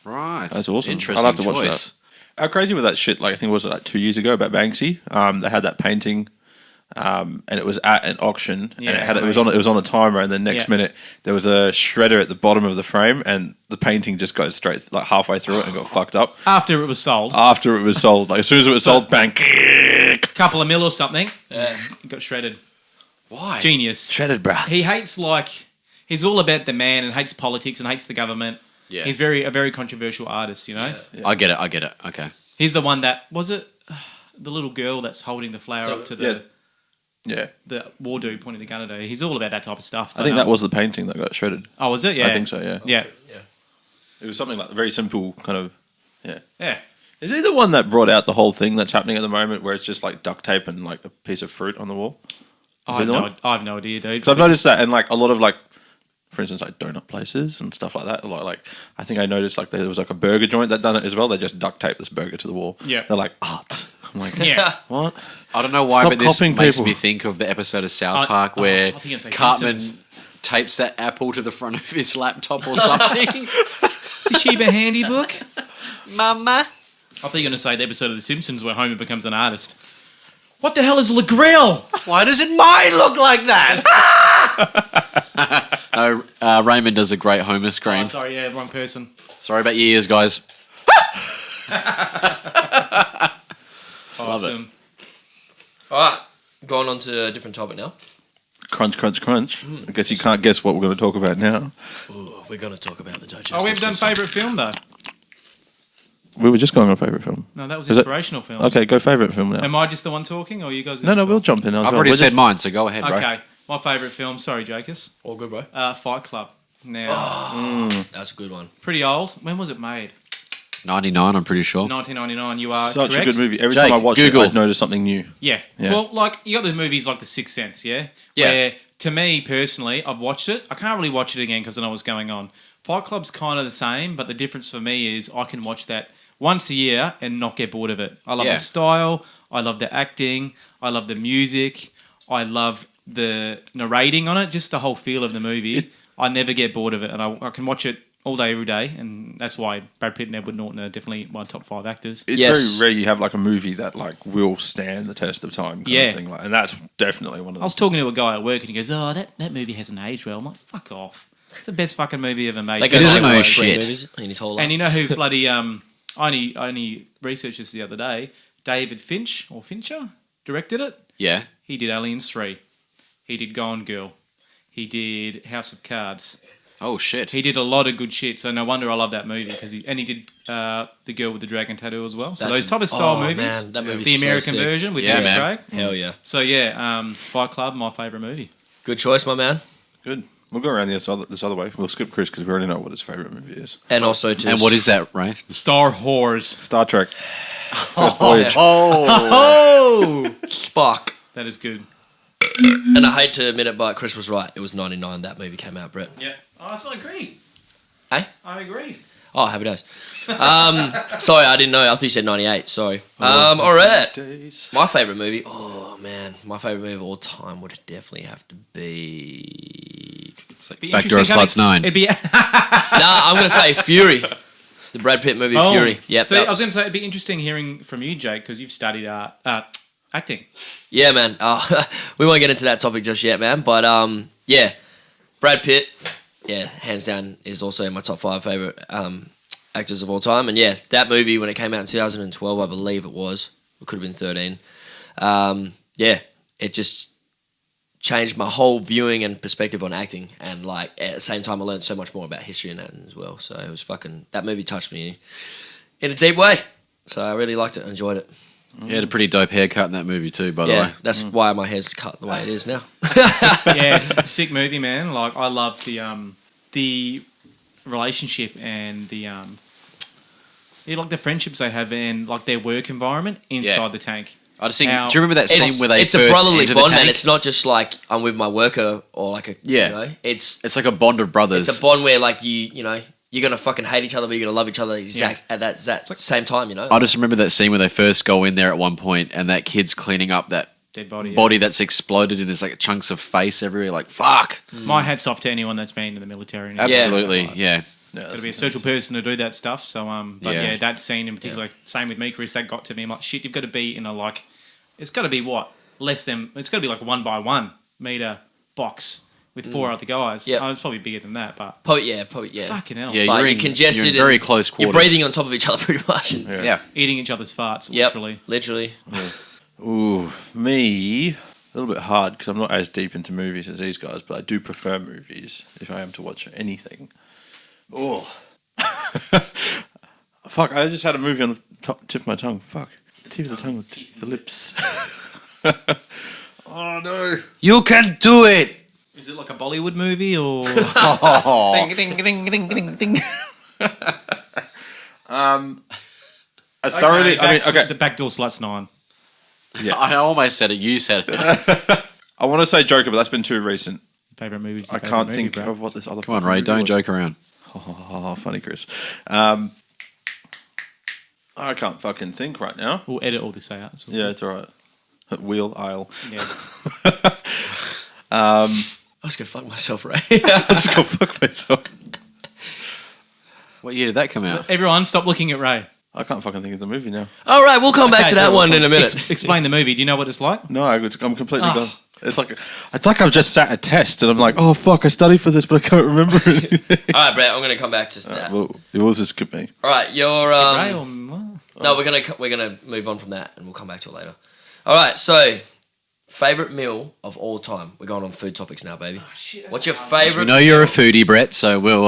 Right. That's awesome. Interesting I'll have to watch choice. that. How crazy was that shit? Like I think it was like 2 years ago about Banksy. They had that painting, and it was at an auction, and it was on a timer, and the next minute there was a shredder at the bottom of the frame, and the painting just goes straight like halfway through it and got fucked up. After it was sold, Like as soon as it was sold, bang, couple of mil or something, it got shredded. Why? Genius. shredded, bruh. He hates he's all about the man and hates politics and hates the government. Yeah. He's a very controversial artist, you know. I get it. Okay. He's the one that was it. The little girl that's holding the flower up to the war dude pointing the gun at her. He's all about that type of stuff. I think that was the painting that got shredded. Oh, was it? Yeah. I think so. Yeah. Yeah. It was something like very simple kind of. Yeah. Yeah. Is he the one that brought out the whole thing that's happening at the moment, where it's just like duct tape and like a piece of fruit on the wall? I have no idea, dude. Because I've noticed that, and like a lot of like, for instance, like donut places and stuff like that. Like I think I noticed like there was like a burger joint that done it as well. They just duct taped this burger to the wall. Yeah. They're like art. I'm like, Yeah. what? I don't know why, Stop but this copying makes people. me think of the episode of South Park where I think you're gonna say Cartman Simpsons. tapes that apple to the front of his laptop or something. The Sheba Handy book. Mama. I thought you were going to say the episode of The Simpsons where Homer becomes an artist. What the hell is Le Grill? Why doesn't mine look like that? No, Raymond does a great Homer Oh, scream. sorry, yeah, wrong person. Sorry about your ears, guys. Awesome. All right, going on to a different topic now. Crunch, crunch, crunch. I guess you can't guess what we're going to talk about now. Ooh, we're going to talk about the digestive Oh, we've done system. favourite film though. We were just going on favourite film. No, that was Is it- inspirational films. Okay, go favourite film now. Am I just the one talking, or are you guys? No, gonna we'll talk? jump in. I've already said mine, so go ahead, bro. Okay, my favourite film. Sorry, Jacobs. All good, bro. Fight Club. Now, That's a good one. pretty old. When was it made? 99, I'm pretty sure. 1999. You are Such correct. a good movie. Every Jake, time I watch Google. it, I notice something new. Yeah. Yeah. Well, like you got the movies like The Sixth Sense, yeah. Yeah. Where to me personally, I've watched it. I can't really watch it again because I know what's going on. Fight Club's kind of the same, but the difference for me is I can watch that once a year and not get bored of it. I love Yeah. the style. I love the acting. I love the music. I love the narrating on it. Just the whole feel of the movie. I never get bored of it, and I can watch it all day, every day, and that's why Brad Pitt and Edward Norton are definitely my top 5 actors. It's Yes. very rare you have like a movie that like will stand the test of time. Kind Yeah. of thing. Like, and that's definitely one of I them. was talking to a guy at work, and he goes, "Oh, that movie hasn't aged well." I'm like, "Fuck off! It's the best fucking movie ever made." That It goes isn't like, no what, shit. 3 movies in his whole life. And you know who bloody I only researched this the other day. David Fincher directed it. Yeah. He did Aliens 3. He did Gone Girl. He did House of Cards. Oh, shit. He did a lot of good shit. So no wonder I love that movie because he did The Girl with the Dragon Tattoo as well. So That's those type of style oh, movies. man, that movie's The so American sick. version with Yeah, Daniel man. Craig. Hell yeah. So yeah, Fight Club, my favourite movie. Good choice, my man. Good. We'll go around this other way. We'll skip Chris because we already know what his favorite movie is. And also to And what is that, Ray? Star Wars. Star Trek. First Voyage. Oh, Spock. that is good. And I hate to admit it, but Chris was right. It was 99 that movie came out, Brett. Yeah. Oh, so I agreed. Hey? I agreed. Oh, happy days. Sorry, I didn't know. I thought you said 98. Sorry. All right. Days. My favourite movie. Oh, man. My favourite movie of all time would definitely have to be... Be Back to interesting Our Sluts 9. It'd be. Nah, I'm going to say Fury. The Brad Pitt movie, Fury. Yep, See, that I was going to say it'd be interesting hearing from you, Jake, because you've studied acting. Yeah, man. We won't get into that topic just yet, man. But yeah, Brad Pitt, yeah, hands down is also in my top 5 favorite actors of all time. And yeah, that movie when it came out in 2012, I believe it was. It could have been 13. Yeah, it just changed my whole viewing and perspective on acting. And like at the same time, I learned so much more about history and that as well. So it was that movie touched me in a deep way. So I really liked it, enjoyed it. He had a pretty dope haircut in that movie too, by the way. That's why my hair's cut the way it is now. Sick movie, man. Like I love the relationship and the like the friendships they have and like their work environment inside the tank. I just think. Do you remember that scene where it's they a first brotherly enter the bond, tank? man. It's not just like I'm with my worker or like a Yeah. You know, it's like a bond of brothers. It's a bond where like you know you're gonna fucking hate each other, but you're gonna love each other at that same time. You know. I just remember that scene where they first go in there at one point, and that kid's cleaning up that dead body that's exploded, and there's like chunks of face everywhere. Like fuck. My hat's off to anyone that's been in the military. And Absolutely, yeah. Got to be a special person to do that stuff. So that scene in particular, same with me, Chris. That got to me. I'm like, shit, you've got to be in a like, it's got to be what it's got to be like a 1 by 1 meter box with 4 other guys. Yeah, it's probably bigger than that, but probably yeah. Fucking hell. Yeah, you're congested. You're in very close quarters. You're breathing on top of each other pretty much. And, eating each other's farts, literally. Ooh, me, a little bit hard because I'm not as deep into movies as these guys, but I do prefer movies if I am to watch anything. Oh, fuck! I just had a movie on the tip of my tongue. Fuck, tip of the tongue, the lips. Oh no! You can do it. Is it like a Bollywood movie or? Ding ding ding ding ding ding. I thoroughly. The Backdoor Sluts 9. Yeah. I almost said it. You said it. I want to say Joker, but that's been too recent. Favorite movies? I can't think of what this other. Come on, Ray. Don't joke around. Oh, funny, Chris. I can't fucking think right now. We'll edit all this out. Yeah, it's all right. Wheel aisle. Yeah. I'll just go fuck myself, Ray. I'll just go fuck myself. What year did that come out? Everyone, stop looking at Ray. I can't fucking think of the movie now. All right, we'll come back to that one in a minute. Explain the movie. Do you know what it's like? No, I'm completely gone. It's like I've just sat a test and I'm like, oh fuck, I studied for this, but I can't remember anything. All right, Brett, I'm gonna come back to that. Well, it was just skip me. All right, you're Ray or no, we're gonna move on from that and we'll come back to it later. All right, so favorite meal of all time. We're going on food topics now, baby. What's your favorite? We know you're a foodie, Brett, so we'll.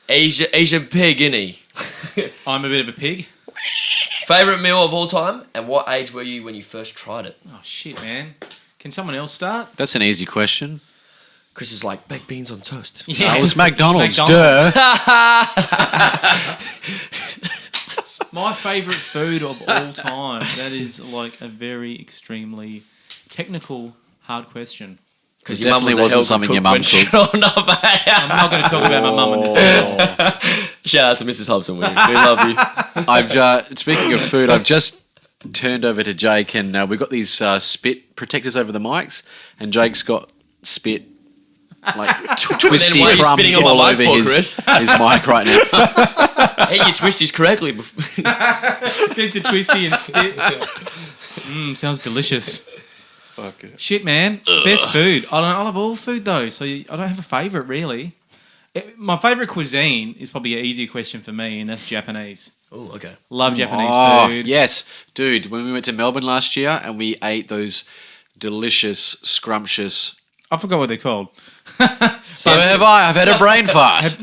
Asian pig, innit? I'm a bit of a pig. Favorite meal of all time, and what age were you when you first tried it? Oh shit, man! Can someone else start? That's an easy question. Chris is like baked beans on toast. Yeah, it was McDonald's. McDonald's. Duh. My favourite food of all time. That is like a very extremely technical, hard question. Because it definitely wasn't something your mum cooked. I'm not going to talk about my mum in this episode. Shout out to Mrs. Hobson. We love you. Speaking of food, I've just turned over to Jake and we've got these spit protectors over the mics, and Jake's got spit like twisty why are you crumbs spitting on all my over mic for, his mic right now. Hey, you twisties correctly. Into twisty and spit. Sounds delicious. Fuck it. Shit, man. Best food. I love all food though, so I don't have a favourite really. My favourite cuisine is probably an easier question for me, and that's Japanese. Oh, okay. Love Japanese food. Yes, dude. When we went to Melbourne last year and we ate those delicious, scrumptious. I forgot what they're called. So have I. I've had a brain fart.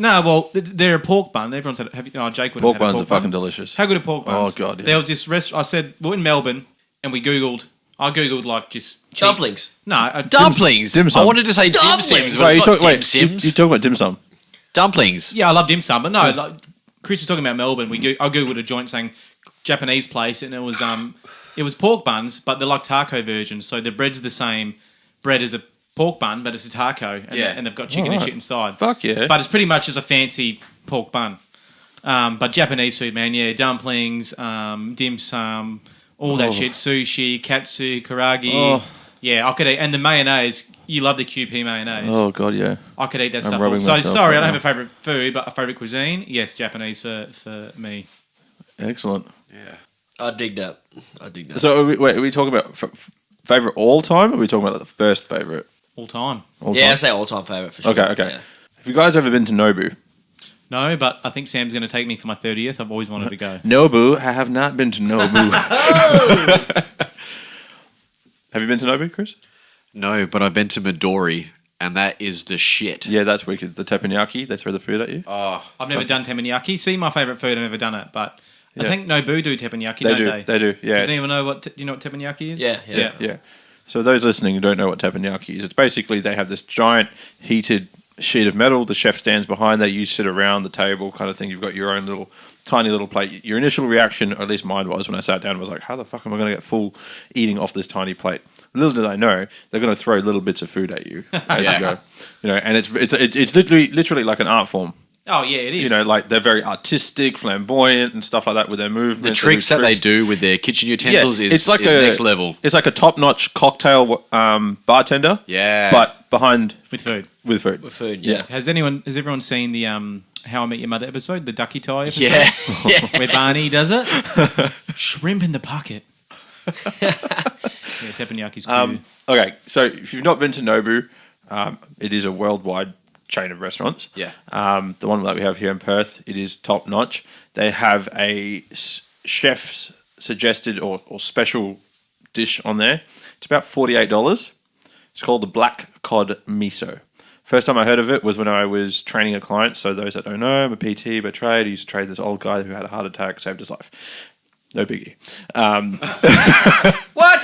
They're a pork bun. Everyone said, Jake would have Pork had a buns pork are fucking bun. delicious. How good are pork buns? Oh god, yeah. There was this I said, we're in Melbourne, and I googled like just cheap- Dumplings. No, Dumplings. Dim sum. I wanted to say dim Dumplings. sims, but Wait, it's not dim sims. you talking about dim sum? Dumplings. Yeah, I love dim sum, but no, like Chris is talking about Melbourne. I googled a joint saying Japanese place, and it was pork buns, but they're like taco versions. So the bread's the same bread as a pork bun, but it's a taco, and they've got chicken and shit inside. Fuck yeah. But it's pretty much just a fancy pork bun. But Japanese food, man, yeah, dumplings, dim sum, all that shit, sushi, katsu, karagi. Oh. Yeah, I could eat, and the mayonnaise. You love the QP mayonnaise. Oh god, yeah. I could eat that I'm stuff. rubbing So myself sorry, right I don't now. have a favourite food, but a favourite cuisine. Yes, Japanese for me. Excellent. Yeah. I dig that. So are we talking about favorite all time, or are we talking about the first favorite? All time. All Yeah, I time? say all-time favorite for sure. Okay. Yeah. Have you guys ever been to Nobu? No, but I think Sam's going to take me for my 30th. I've always wanted to go. Nobu, I have not been to Nobu. Have you been to Nobu, Chris? No, but I've been to Midori, and that is the shit. Yeah, that's wicked. The teppanyaki, they throw the food at you. Oh, I've never done teppanyaki. See, my favourite food, I've never done it, but I think Nobu do teppanyaki, They don't do. they? They do. Yeah. Does anyone know do you know what teppanyaki is? Yeah. Yeah. So those listening who don't know what teppanyaki is, it's basically they have this giant heated sheet of metal. The chef stands behind that. You sit around the table, kind of thing. You've got your own little tiny little plate. Your initial reaction, or at least mine was when I sat down, was like, "How the fuck am I going to get full eating off this tiny plate?" Little did I know they're going to throw little bits of food at you as you go. And it's literally like an art form. Oh yeah, it is. Like they're very artistic, flamboyant, and stuff like that with their movements. The tricks that they do with their kitchen utensils is next level. It's like a top-notch cocktail bartender. Yeah. But behind with food. with food. With food, yeah. Has everyone seen the How I Met Your Mother episode, the Ducky Tie episode? Yeah. Where Barney does it? Shrimp in the bucket. Yeah, teppanyaki's cool. Okay, so if you've not been to Nobu, it is a worldwide chain of restaurants. Yeah. The one that we have here in Perth, it is top notch. They have a chef's suggested or special dish on there. It's about $48. It's called the black cod miso. First time I heard of it was when I was training a client. So those that don't know, I'm a PT by trade. I used to trade this old guy who had a heart attack, saved his life. No biggie. What?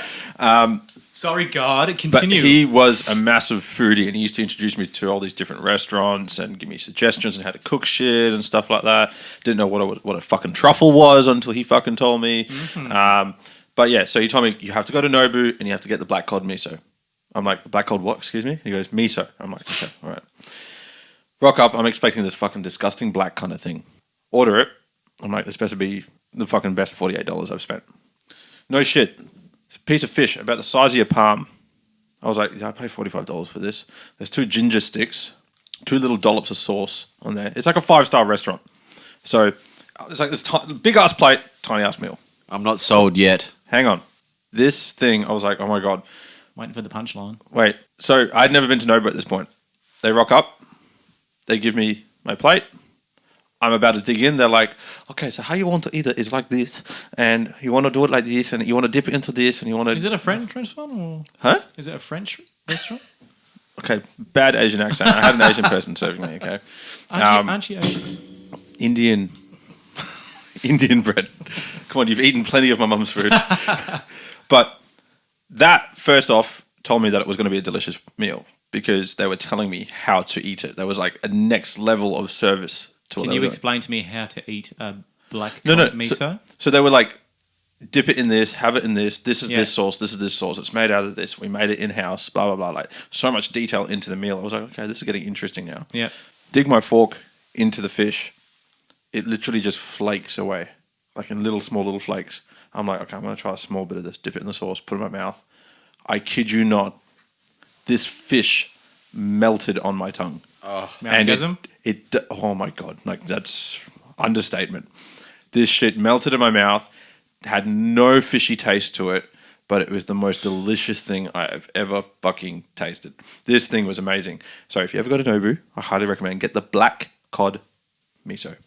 Sorry, God. But Continue. he was a massive foodie, and he used to introduce me to all these different restaurants and give me suggestions on how to cook shit and stuff like that. Didn't know what a fucking truffle was until he fucking told me. Mm-hmm. But yeah, so he told me you have to go to Nobu and you have to get the black cod miso. I'm like, black cod what? Excuse me? He goes, miso. I'm like, okay, all right. Rock up. I'm expecting this fucking disgusting black kind of thing. Order it. I'm like, this better be the fucking best $48 I've spent. No shit. It's a piece of fish about the size of your palm. I was like, yeah, I pay $45 for this. There's 2 ginger sticks, 2 little dollops of sauce on there. It's like a 5-star restaurant. So it's like this big ass plate, tiny ass meal. I'm not sold yet. Hang on. This thing, I was like, oh my God. Waiting for the punchline. Wait. So I'd never been to Nobu at this point. They rock up. They give me my plate. I'm about to dig in. They're like, okay, so how you want to eat it is like this, and you want to do it like this, and you want to dip it into this, and you want to... Is it a French restaurant? Or Huh? Is it a French restaurant? Okay, bad Asian accent. I had an Asian person serving me, okay? Aren't you Asian? Indian bread. Come on, you've eaten plenty of my mum's food. But that, first off, told me that it was going to be a delicious meal because they were telling me how to eat it. There was like a next level of service to what Can they you were doing. explain to me how to eat a black No. miso? So they were like, dip it in this, have it in this, this is Yeah. this sauce, this is this sauce, it's made out of this, we made it in-house, blah, blah, blah. Like, so much detail into the meal. I was like, okay, this is getting interesting now. Yeah. Dig my fork into the fish. It literally just flakes away, like in small little flakes. I'm like, okay, I'm going to try a small bit of this, dip it in the sauce, put it in my mouth. I kid you not, this fish melted on my tongue. Mouthgasm? Oh my God, like that's understatement. This shit melted in my mouth, had no fishy taste to it, but it was the most delicious thing I have ever fucking tasted. This thing was amazing. So if you ever go to Nobu, I highly recommend get the black cod miso.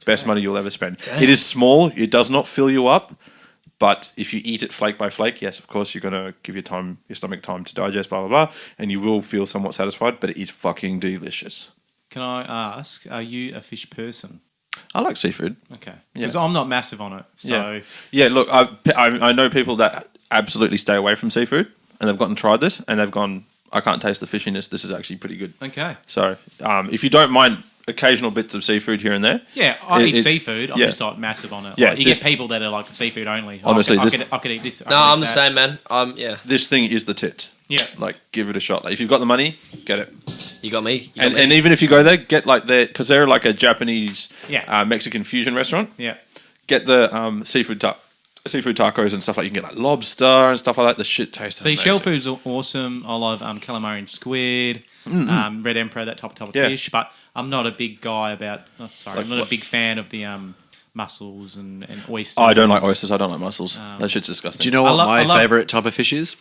Best money you'll ever spend. Damn. It is small, it does not fill you up, but if you eat it flake by flake, yes, of course, you're going to give your stomach time to digest, blah, blah, blah, and you will feel somewhat satisfied, but it is fucking delicious. Can I ask, are you a fish person? I like seafood. Okay. Because I'm not massive on it. So Yeah, look, I know people that absolutely stay away from seafood, and they've tried this, and they've gone, I can't taste the fishiness. This is actually pretty good. Okay. So if you don't mind occasional bits of seafood here and there. Yeah, I eat seafood. I'm just like massive on it. Yeah, like, you get people that are like seafood only. Honestly, I could eat this. No, I'm the same, man. Yeah. This thing is the tits. Yeah. Like, give it a shot. Like, if you've got the money, get it. You got me. And even if you go there, get like because they're like a Japanese, Yeah. Mexican fusion restaurant. Yeah. Get the seafood tacos and stuff like you can get like lobster and stuff like that. The shit tastes amazing. Shell food's awesome. I love calamari and squid, red emperor, that type of fish. But I'm not a big guy about. I'm not a big fan of the mussels and oysters. Oh, I don't like oysters. I don't like mussels. That shit's disgusting. Do you know what my favourite type of fish is?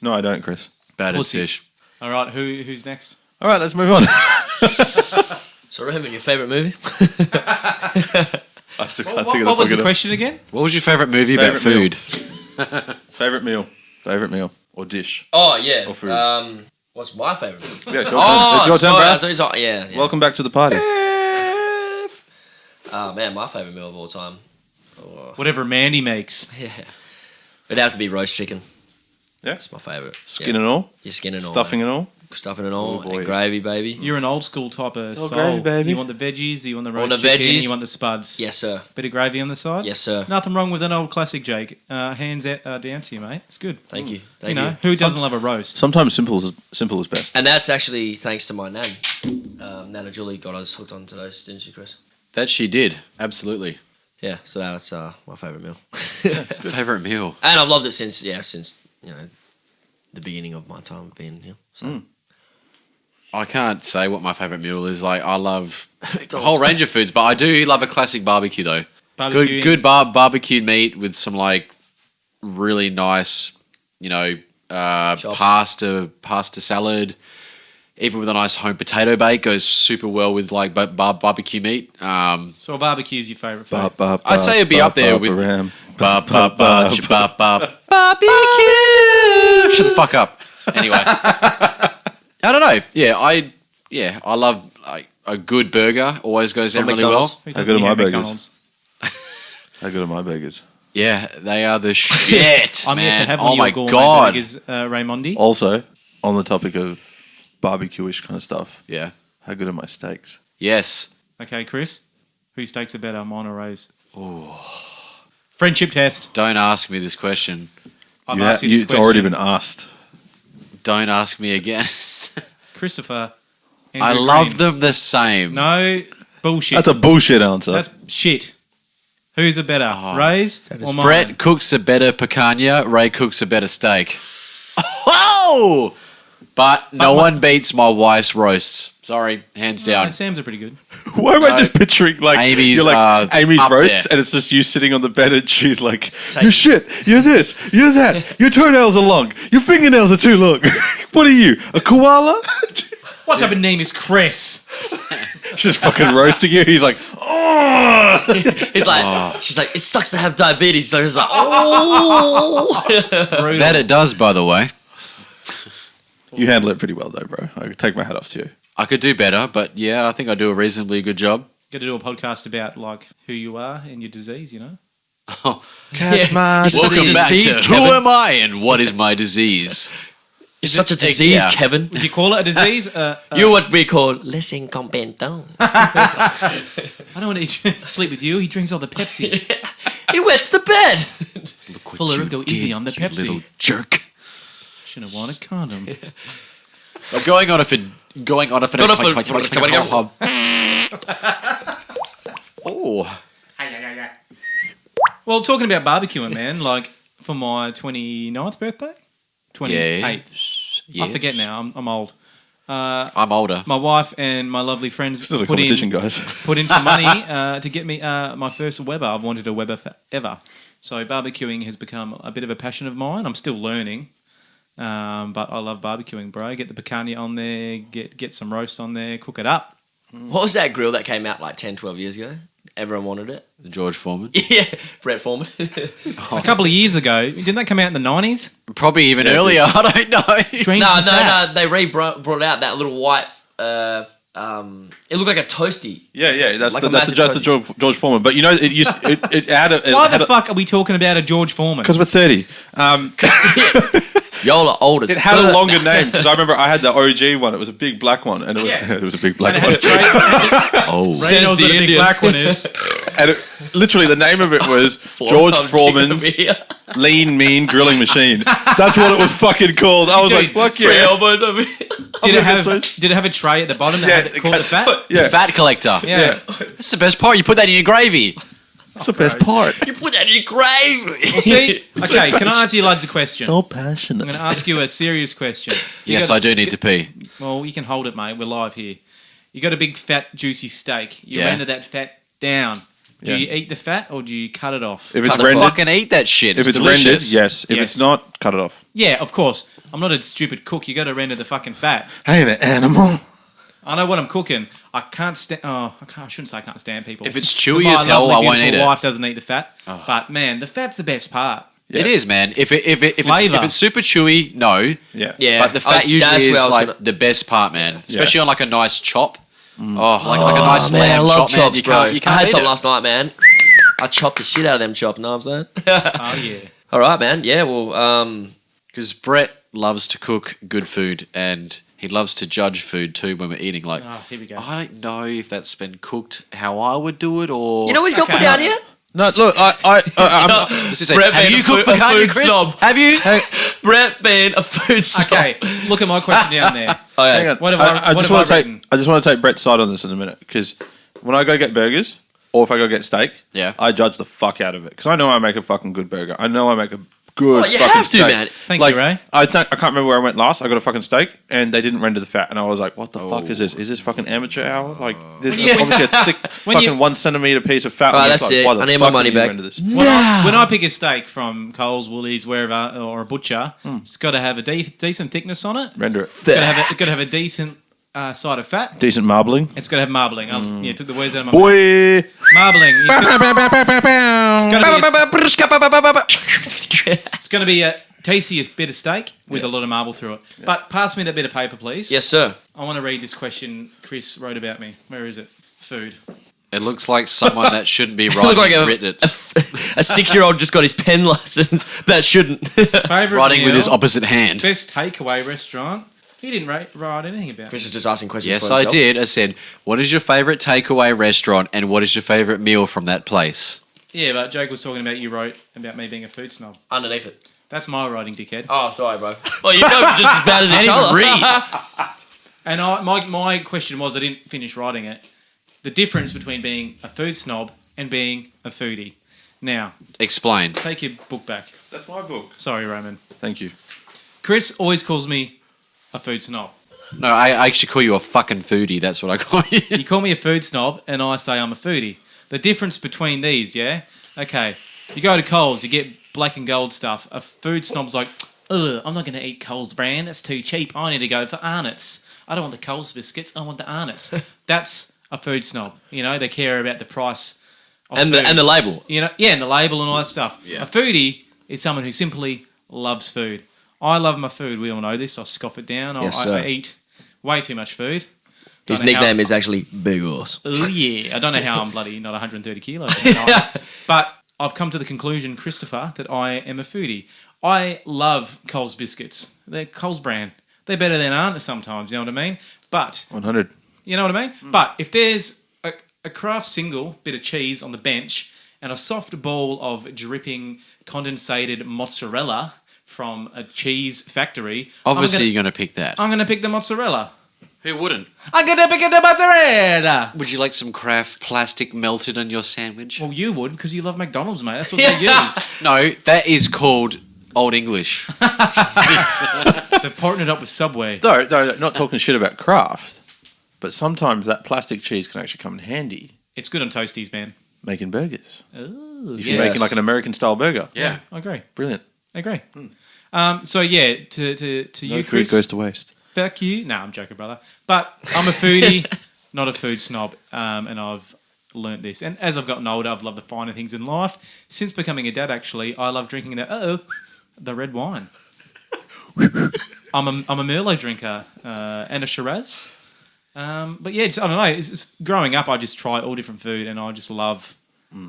No, I don't, Chris. Battered fish. All right, who's next? All right, let's move on. So, Roman, your favourite movie? What was the question again? What was your favourite movie about food? Favourite meal, or dish. Oh yeah. Or food. What's my favourite movie? Yeah, it's your turn. It's your turn, sorry, bro. I thought you were talking- yeah. Welcome back to the party. Man, my favourite meal of all time. Whatever Mandy makes. Yeah. It'd have to be roast chicken. Yeah. That's my favourite. Skin and all, Your skin and stuffing all. and all. Stuffing and all. Oh, boy. And gravy, baby. You're an old school type of Oh, soul. gravy, baby. You want the veggies, you want the want roast the chicken, veggies. you want the spuds. Yes, sir. Bit of gravy on the side. Yes, sir. Nothing wrong with an old classic, Jake. Hands down to you, mate. It's good. Thank you. You Thank know, you. who doesn't love a roast? Sometimes simple is best. And that's actually thanks to my nan. Nana Julie got us hooked onto those, didn't she, Chris? That she did. Absolutely. Yeah, so that's my favourite meal. Favorite meal. And I've loved it since the beginning of my time of being here. So. I can't say what my favorite meal is. Like, I love a whole range of foods, but I do love a classic barbecue though. Barbecue. Good barbecued meat with some like really nice, pasta salad. Even with a nice home potato bake, goes super well with like barbecue meat. So a barbecue is your favourite food? I'd say it'd be up there with barbecue. Shut the fuck up. Anyway, I don't know. I love like a good burger. Always goes down really well. Who How doesn't good are eat my at burgers? McDonald's? How good are my burgers? Yeah, they are the shit. I'm yet to man. have Oh one of my your gourmet god. burgers, Raymondi. Also, on the topic of barbecue-ish kind of stuff, Yeah. how good are my steaks? Yes. Okay, Chris, whose steaks are better, mine or Ray's? Friendship test. Don't ask me this question. I've asked you this It's already question. been asked. Don't ask me again. Christopher. I Andrew love Green. them the same. No, bullshit. That's a bullshit answer. That's shit. Who's a better, Ray's or mine? Brett cooks a better picanha. Ray cooks a better steak. Oh! But no one beats my wife's roasts. Sorry, hands No, down. Sam's are pretty good. Why am I No. just picturing like Amy's, you're like Amy's up roasts, there. and it's just you sitting on the bed, and she's like, "You're shit. You're this. You're that. Your toenails are long. Your fingernails are too long. What are you, a koala?" What type of name is Chris? She's just fucking roasting you. He's like, "Oh." He's like, she's like, it sucks to have diabetes. So he's like, oh. Brutal. That it does, by the way. You handle it pretty well, though, bro. I take my hat off to you. I could do better, but yeah, I think I do a reasonably good job. Got to do a podcast about like who you are and your disease, you know? Catch my It's such a Welcome back disease, to Kevin. Who Am I and What Is My Disease? It's such a disease, Yeah. Kevin. Would you call it a disease? You're what we call les incompetents. I don't want to sleep with you. He drinks all the Pepsi. He wets the bed. Fuller, go easy on the you little Pepsi. jerk. Should have worn a condom. But going on a Oh. Well, talking about barbecuing, man, like for my 29th birthday? 28th. Yeah. I forget now. I'm old. I'm older. My wife and my lovely friends It's not a put competition, in guys. put in some money to get me my first Weber. I've wanted a Weber forever. So barbecuing has become a bit of a passion of mine. I'm still learning, but I love barbecuing, bro. Get the picanha on there, get some roast on there, cook it up. What was that grill that came out like 10, 12 years ago? Everyone wanted it. George Foreman. Yeah, Brett Foreman. A couple of years ago, didn't that come out in the 90s? Probably even earlier. I don't know. Dreams no, and fat. no. They brought out that little white. It looked like a toasty. Yeah. That's Like a that's massive the George Foreman. But you know, it had a. Why the fuck are we talking about a George Foreman? Because we're 30. Y'all are old as It had a fuck. longer name because I remember I had the OG one. It was a big black one, and it was Yeah. it was a big And black it one. had a tray. Oh. Ray Says knows the what a big Indian. black one is. And literally, the name of it was George Foreman's Lean Mean Grilling Machine. That's what it was fucking called. I was Dude, like, fuck Three yeah. elbows over here. Did it have so- Did it have a tray at the bottom that Yeah, had it called the fat? Yeah, Fat collector. Yeah. That's the best part. You put that in your gravy. that's the best part. You put that in your grave. Well, see, okay. Can I ask you lads a question? So I'm passionate. going to ask you a serious question. You Yes, got a I do need to pee. Well, you can hold it, mate. We're live here. You got a big fat juicy steak. You Yeah. render that fat down. Do Yeah. you eat the fat or do you cut it off? If it's Cut it rendered, Fucking eat that shit. if it's delicious. rendered, yes. If Yes. it's not, cut it off. Yeah, of course. I'm not a stupid cook. You got to render the fucking fat. I ain't an animal. I know what I'm cooking. I can't stand. Oh, I shouldn't say I can't stand people. If it's chewy My as hell, lovely, I won't beautiful eat it. wife doesn't eat the fat, but man, the fat's the best part. It is, man. If it's Flavour. super chewy, no. Yeah. Yeah, But the fat usually that's is where I was like gonna- the best part, man. Especially on like a nice chop. Oh, like a Oh, nice man, I lamb love chop, man. chops, You bro. can't I had beat some it. last night, man. I chop the shit out of them chop, know what I'm saying? Oh yeah. All right, man. Yeah, well, Because Brett loves to cook good food and he loves to judge food too when we're eating. Like, Oh, here we go. I don't know if that's been cooked how I would do it or. you know what he's got Okay. put down here? No, look, Let's just say, Brett have being you a cooked food- a picanha, food Chris? snob. Have you? Brett being a food snob. Okay, look at my question down there. Oh, yeah. hang on. What have I I just what want have I to take. written? I just want to take Brett's side on this in a minute because when I go get burgers or if I go get steak, Yeah. I judge the fuck out of it because I know I make a fucking good burger. I know I make a good. Oh, you fucking have to, steak. man. Thank you, Ray. I can't remember where I went last. I got a fucking steak and they didn't render the fat, and I was like, "What the fuck is this? Is this fucking amateur hour? Like, there's obviously a thick When you- fucking 1 centimeter piece of fat." Oh, and it's that's like, it. why the I need my fuck money didn't you back. render this? When I pick a steak from Coles, Woolies, wherever, or a butcher, it's got to have a decent thickness on it. Render it. It's got to have a decent side of fat. Decent marbling. It's got to have marbling. I was, took the words out of my mouth. Boy. Marbling. It's going to be a tastiest bit of steak with a lot of marble through it. But pass me that bit of paper, please. Yes, sir. I want to read this question Chris wrote about me. Where is it? Food. It looks like someone that shouldn't be Look writing like written it. a 6-year-old just got his pen license. That shouldn't. Favorite Writing with meal, his opposite hand. Best takeaway restaurant. He didn't write anything about Chris it. is just asking questions. Yes, for I himself. did. I said, what is your favourite takeaway restaurant and what is your favourite meal from that place? Yeah, but Jake was talking about you wrote about me being a food snob. Underneath it. That's my writing, dickhead. Oh, sorry, bro. Well, you both just as bad as each Can't other. even read. And my question was, I didn't finish writing it, the difference between being a food snob and being a foodie. Now, Explain. take your book back. That's my book. Sorry, Roman. Thank you. Chris always calls me a food snob. No, I actually call you a fucking foodie. That's what I call you. You call me a food snob, and I say I'm a foodie. The difference between these, yeah? Okay, you go to Coles, you get black and gold stuff. A food snob's like, ugh, I'm not going to eat Coles brand. That's too cheap. I need to go for Arnott's. I don't want the Coles biscuits. I want the Arnott's. That's a food snob. You know, they care about the price of And food. the label. You know, yeah, and the label and all that stuff. Yeah. A foodie is someone who simply loves food. I love my food. We all know this. I scoff it down. Yes, I sir. eat way too much food. His Don't know how- nickname is actually Big Horse. Oh yeah, I don't know how I'm bloody not 130 kilos, but I've come to the conclusion, Christopher, that I am a foodie. I love Coles biscuits. They're Coles brand. They're better than Arnott's sometimes. You know what I mean? But 100. you know what I mean? But if there's a Kraft single bit of cheese on the bench and a soft bowl of dripping condensated mozzarella from a cheese factory, Obviously, you're going to pick that. I'm gonna pick the mozzarella. Who wouldn't? I'm gonna pick the mozzarella. Would you like some Kraft plastic melted on your sandwich? Well, you would because you love McDonald's, mate. That's what they use. No, that is called Old English. They're partnering up with Subway. No, not talking shit about craft, but sometimes that plastic cheese can actually come in handy It's good on toasties, man. making burgers. Ooh, If you're making like an American style burger. Yeah. I agree. Brilliant. I agree. So yeah, to No you, food Chris. goes to waste. Fuck you. No, I'm joking, brother. But I'm a foodie, not a food snob, and I've learnt this. And as I've gotten older, I've loved the finer things in life. Since becoming a dad, actually, I love drinking the red wine. I'm a Merlot drinker and a Shiraz. But yeah, I don't know. It's growing up, I just try all different food, and I just love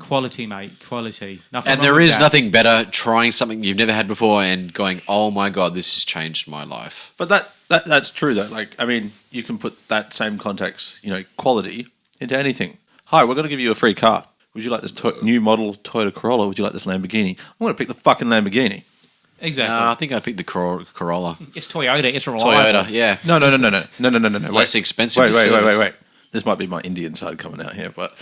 quality, mate. Quality. Nothing And wrong there with is that. nothing better trying something you've never had before and going, oh my God, this has changed my life. But that's true though. Like, I mean, you can put that same context, quality into anything. Hi, we're going to give you a free car. Would you like this new model Toyota Corolla? Would you like this Lamborghini? I'm going to pick the fucking Lamborghini. Exactly. I think I picked the Corolla. It's Toyota. It's reliable. Toyota, yeah. No. Less expensive. Wait. This might be my Indian side coming out here, but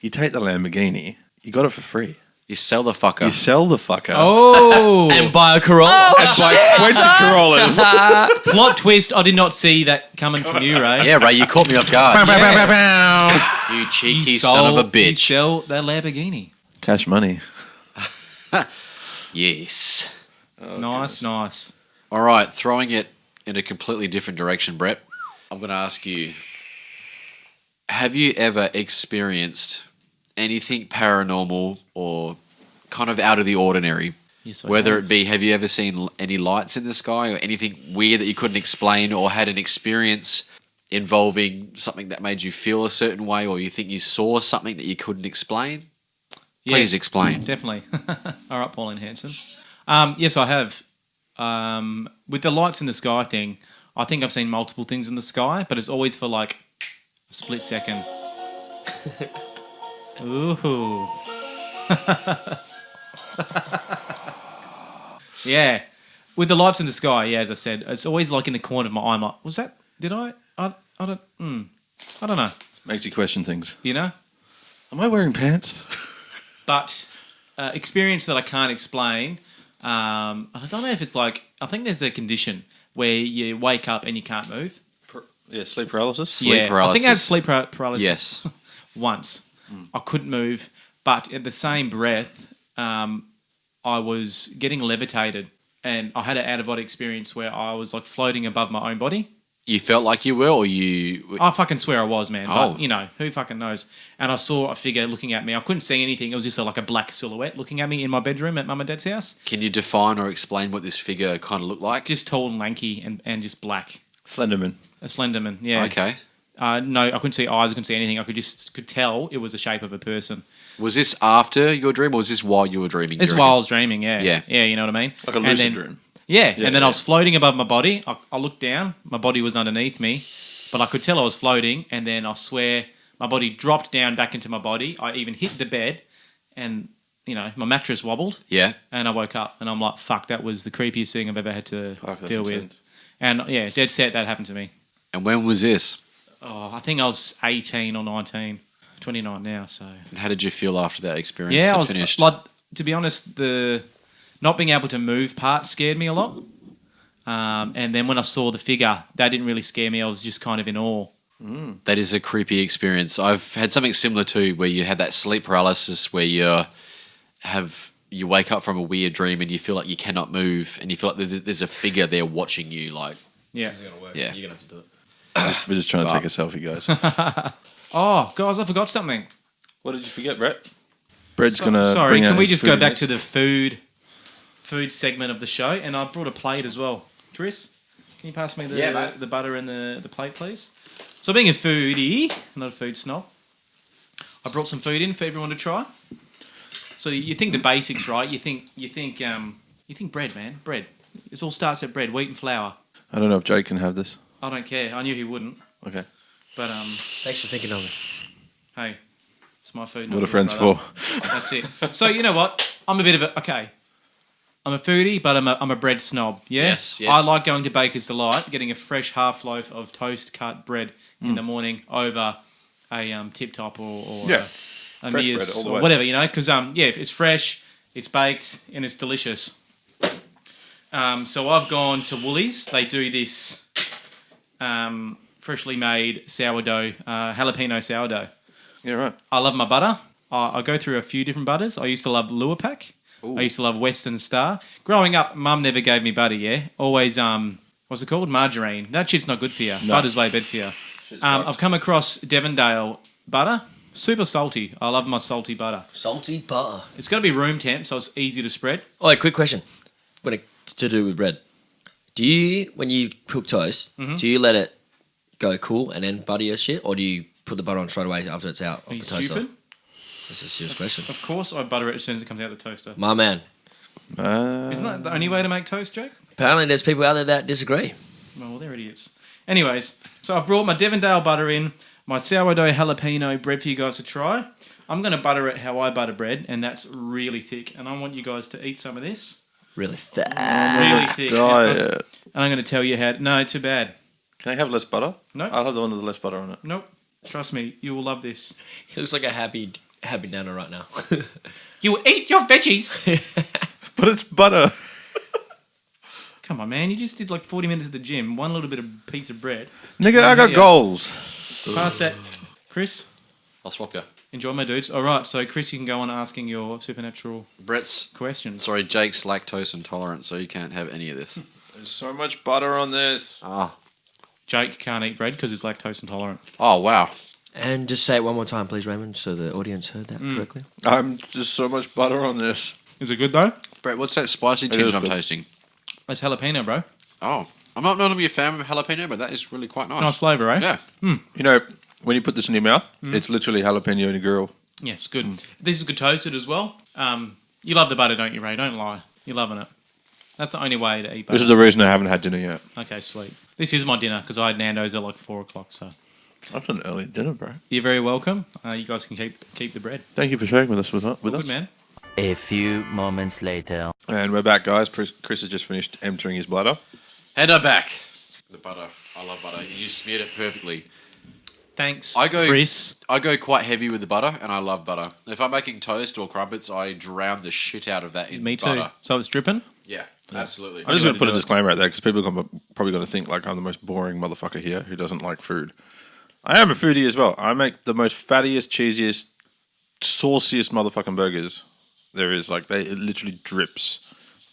you take the Lamborghini, you got it for free. You sell the fucker. You sell the fucker. Oh, And buy a Corolla. and buy 20 Corollas. plot twist! I did not see that coming from you, Ray. Yeah, Ray, you caught me off guard. You cheeky son of a You bitch. sell that Lamborghini. Cash money. Yes. Nice. All right, throwing it in a completely different direction, Brett. I'm going to ask you, have you ever experienced anything paranormal or kind of out of the ordinary? Yes, I Whether have. it be, have you ever seen any lights in the sky or anything weird that you couldn't explain or had an experience involving something that made you feel a certain way or you think you saw something that you couldn't explain? Yeah, Please explain. definitely. All right, Pauline Hanson. Yes, I have. With the lights in the sky thing, I think I've seen multiple things in the sky, but it's always for like a split second. Ooh. Yeah. With the lights in the sky, yeah, as I said, it's always like in the corner of my eye. I'm like, was that? Did I? I don't. I don't know. Makes you question things. You know. Am I wearing pants? But experience that I can't explain. I don't know if it's like, I think there's a condition where you wake up and you can't move. Yeah, sleep paralysis. Sleep I paralysis. think I had sleep paralysis Yes. once. I couldn't move, but at the same breath, I was getting levitated, and I had an out-of-body experience where I was like floating above my own body. You felt like you were, or you... I fucking swear I was, man. Oh. But, you know, who fucking knows? And I saw a figure looking at me. I couldn't see anything. It was just like a black silhouette looking at me in my bedroom at Mum and Dad's house. Can you define or explain what this figure kind of looked like? Just tall and lanky and just black. Slenderman. A Slenderman, yeah. Okay. No, I couldn't see eyes. I couldn't see anything. I could tell it was the shape of a person. Was this after your dream, or was this while you were dreaming? This is while I was dreaming, yeah. Yeah. Yeah, you know what I mean? Like a And lucid then- dream. Yeah, Yeah, and then yeah. I was floating above my body. I looked down. My body was underneath me, but I could tell I was floating. And then I swear my body dropped down back into my body. I even hit the bed, and you know my mattress wobbled. Yeah. And I woke up, and I'm like, "Fuck, that was the creepiest thing I've ever had to Fuck, that's deal insane. with." And yeah, dead set that happened to me. And when was this? Oh, I think I was 18 or 19, 29 now. So And how did you feel after that experience yeah, I had was finished? like, to be honest, the not being able to move part scared me a lot. And then when I saw the figure, that didn't really scare me. I was just kind of in awe. That is a creepy experience. I've had something similar too, where you had that sleep paralysis, where you wake up from a weird dream and you feel like you cannot move, and you feel like there's a figure there watching you. Like, Yeah. This is gonna work. Yeah. You're gonna have to do it. We're just trying to But- take a selfie, guys. Oh, guys, I forgot something. What did you forget, Brett? Brett's gonna. Sorry, bring out can we his just go food back next. to the food segment of the show? And I brought a plate as well. Chris, can you pass me Yeah, mate. the butter and the plate, please? So being a foodie, not a food snob, I brought some food in for everyone to try. So you think the basics, right? You think bread, man, bread. It all starts at bread, wheat and flour. I don't know if Jake can have this. I don't care. I knew he wouldn't. Okay. But Thanks for thinking of it. hey, it's my food. What not are friends yours, brother. for? That's it. So you know what? I'm a bit of a okay. I'm a foodie, but I'm a bread snob. Yeah. Yes, yes. I like going to Baker's Delight, getting a fresh half loaf of toast cut bread in the morning over a Tip Top or Yeah. a Fresh Mears bread all the or way. whatever, you know, because it's fresh, it's baked, and it's delicious. So I've gone to Woolies. They do this freshly made sourdough, jalapeno sourdough. Yeah, right. I love my butter. I go through a few different butters. I used to love Lure Pack. I used to love Western Star. Growing up, Mum never gave me butter. Yeah, always what's it called? Margarine. That shit's not good for you. Butter's way better for you. I've come across Devondale butter. Super salty. I love my salty butter. Salty butter. It's got to be room temp, so it's easy to spread. Oh, quick question. To do with bread. Do you, when you cook toast, do you let it go cool and then butter your shit, or do you put the butter on straight away after it's out of Are you the toaster? stupid? That's a serious question. Of course, I butter it as soon as it comes out of the toaster. My man. Isn't that the only way to make toast, Jake? Apparently, there's people out there that disagree. Well, they're idiots. Anyways, so I've brought my Devondale butter in, my sourdough jalapeno bread for you guys to try. I'm going to butter it how I butter bread, and that's really thick. And I want you guys to eat some of this. Really fat. Really thick. Diet. And I'm going to tell you how... No, too bad. Can I have less butter? No. I'll have the one with the less butter on it. Nope. Trust me, you will love this. He looks like a happy nana right now. You eat your veggies! But it's butter. Come on, man. You just did like 40 minutes at the gym. One little bit of piece of bread. Nigga, I got Yeah. goals. Pass that. Chris, I'll swap you. enjoy my dudes. All right, so Chris, you can go on asking your supernatural Brett's questions. sorry, Jake's lactose intolerant, so you can't have any of this. There's so much butter on this. Ah. Jake can't eat bread because he's lactose intolerant. Oh wow. And just say it one more time, please, Raymond, so the audience heard that correctly. I'm just so much butter on this. Is it good though? Brett, what's that spicy It tinge is I'm good. tasting? It's jalapeno, bro. Oh, I'm not normally a fan of jalapeno, but that is really quite nice. Nice flavour, eh? Yeah. You know, when you put this in your mouth, it's literally jalapeno in a grill. Yeah, it's good. This is good toasted as well. You love the butter, don't you, Ray? Don't lie. You're loving it. That's the only way to eat butter. This is the reason I haven't had dinner yet. Okay, sweet. This is my dinner because I had Nando's at like 4 o'clock. So That's an early dinner, bro. you're very welcome. You guys can keep the bread. Thank you for sharing with us. Good man. A few moments later. And we're back, guys. Chris has just finished emptying his bladder. And I'm back. The butter. I love butter. You smeared it perfectly. Thanks, Chris. I go quite heavy with the butter, and I love butter. If I'm making toast or crumpets, I drown the shit out of that in Me too. butter. So it's dripping. Yeah, absolutely. I'm just going to put a disclaimer out there because people are probably going to think like I'm the most boring motherfucker here who doesn't like food. I am a foodie as well. I make the most fattiest, cheesiest, sauciest motherfucking burgers there is. Like, it literally drips.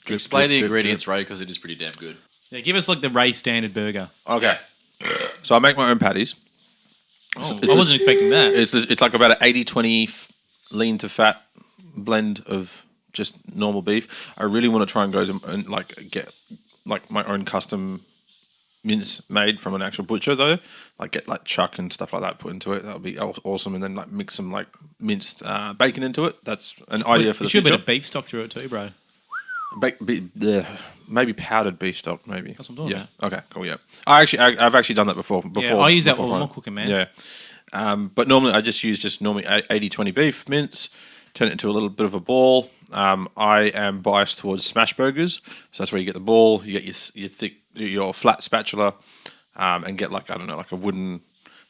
Explain the ingredients, Ray, because it is pretty damn good. Yeah, give us like the Ray standard burger. Okay. So I make my own patties. I wasn't expecting that. It's like about an 80-20 lean to fat blend of just normal beef. I really want to try and go to and like get like my own custom mince made from an actual butcher though. Like get like chuck and stuff like that put into it. That would be awesome. And then like mix some like minced bacon into it. That's an idea for the future. You should future. put a beef stock through it too, bro. Maybe powdered beef stock, maybe. That's what I'm talking about. Okay, cool, yeah. I've actually done that before. Yeah, I use that while I'm cooking, man. Yeah. But normally I just use 80-20 beef mince, turn it into a little bit of a ball. I am biased towards smash burgers. So that's where you get the ball, you get your flat spatula, and get like, I don't know, like a wooden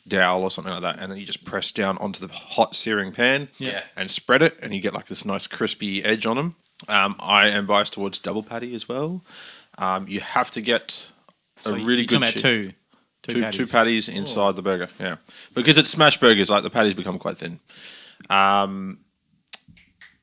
dowel or something like that, and then you just press down onto the hot searing pan and spread it, and you get like this nice crispy edge on them. I am biased towards double patty as well. You have to get a really good two patties inside the burger. Yeah, because it's smash burgers. Like the patties become quite thin.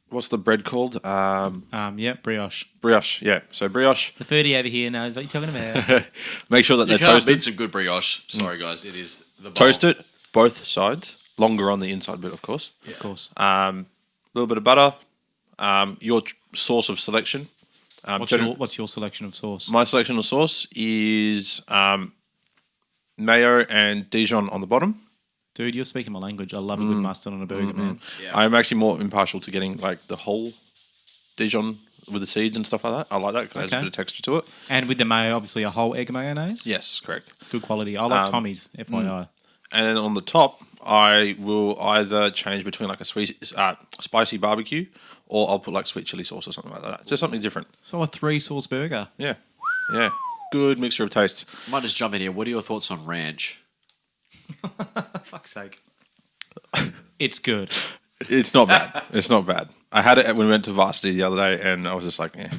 What's the bread called? Brioche. Brioche. Yeah, so brioche. The foodie over here knows what you're talking about. Make sure that they're can't toasted. beat some good brioche. Sorry, guys. It is the bowl. Toast it both sides. Longer on the inside bit, of course. Yeah. Of course. A little bit of butter. Your sauce of selection. What's your selection of sauce? My selection of sauce is mayo and Dijon on the bottom. Dude, you're speaking my language. I love a good mustard on a burger, man. Yeah. I'm actually more impartial to getting like the whole Dijon with the seeds and stuff like that. I like that because it has a bit of texture to it. And with the mayo, obviously a whole egg mayonnaise. Yes, correct. Good quality. I like Tommy's, FYI. And then on the top, I will either change between like a spicy barbecue, or I'll put like sweet chili sauce or something like that. Just something different. So a 3-sauce burger. Yeah. Good mixture of tastes. Might just jump in here. What are your thoughts on ranch? Fuck's sake. It's good. It's not bad. It's not bad. I had it when we went to Varsity the other day, and I was just like, it's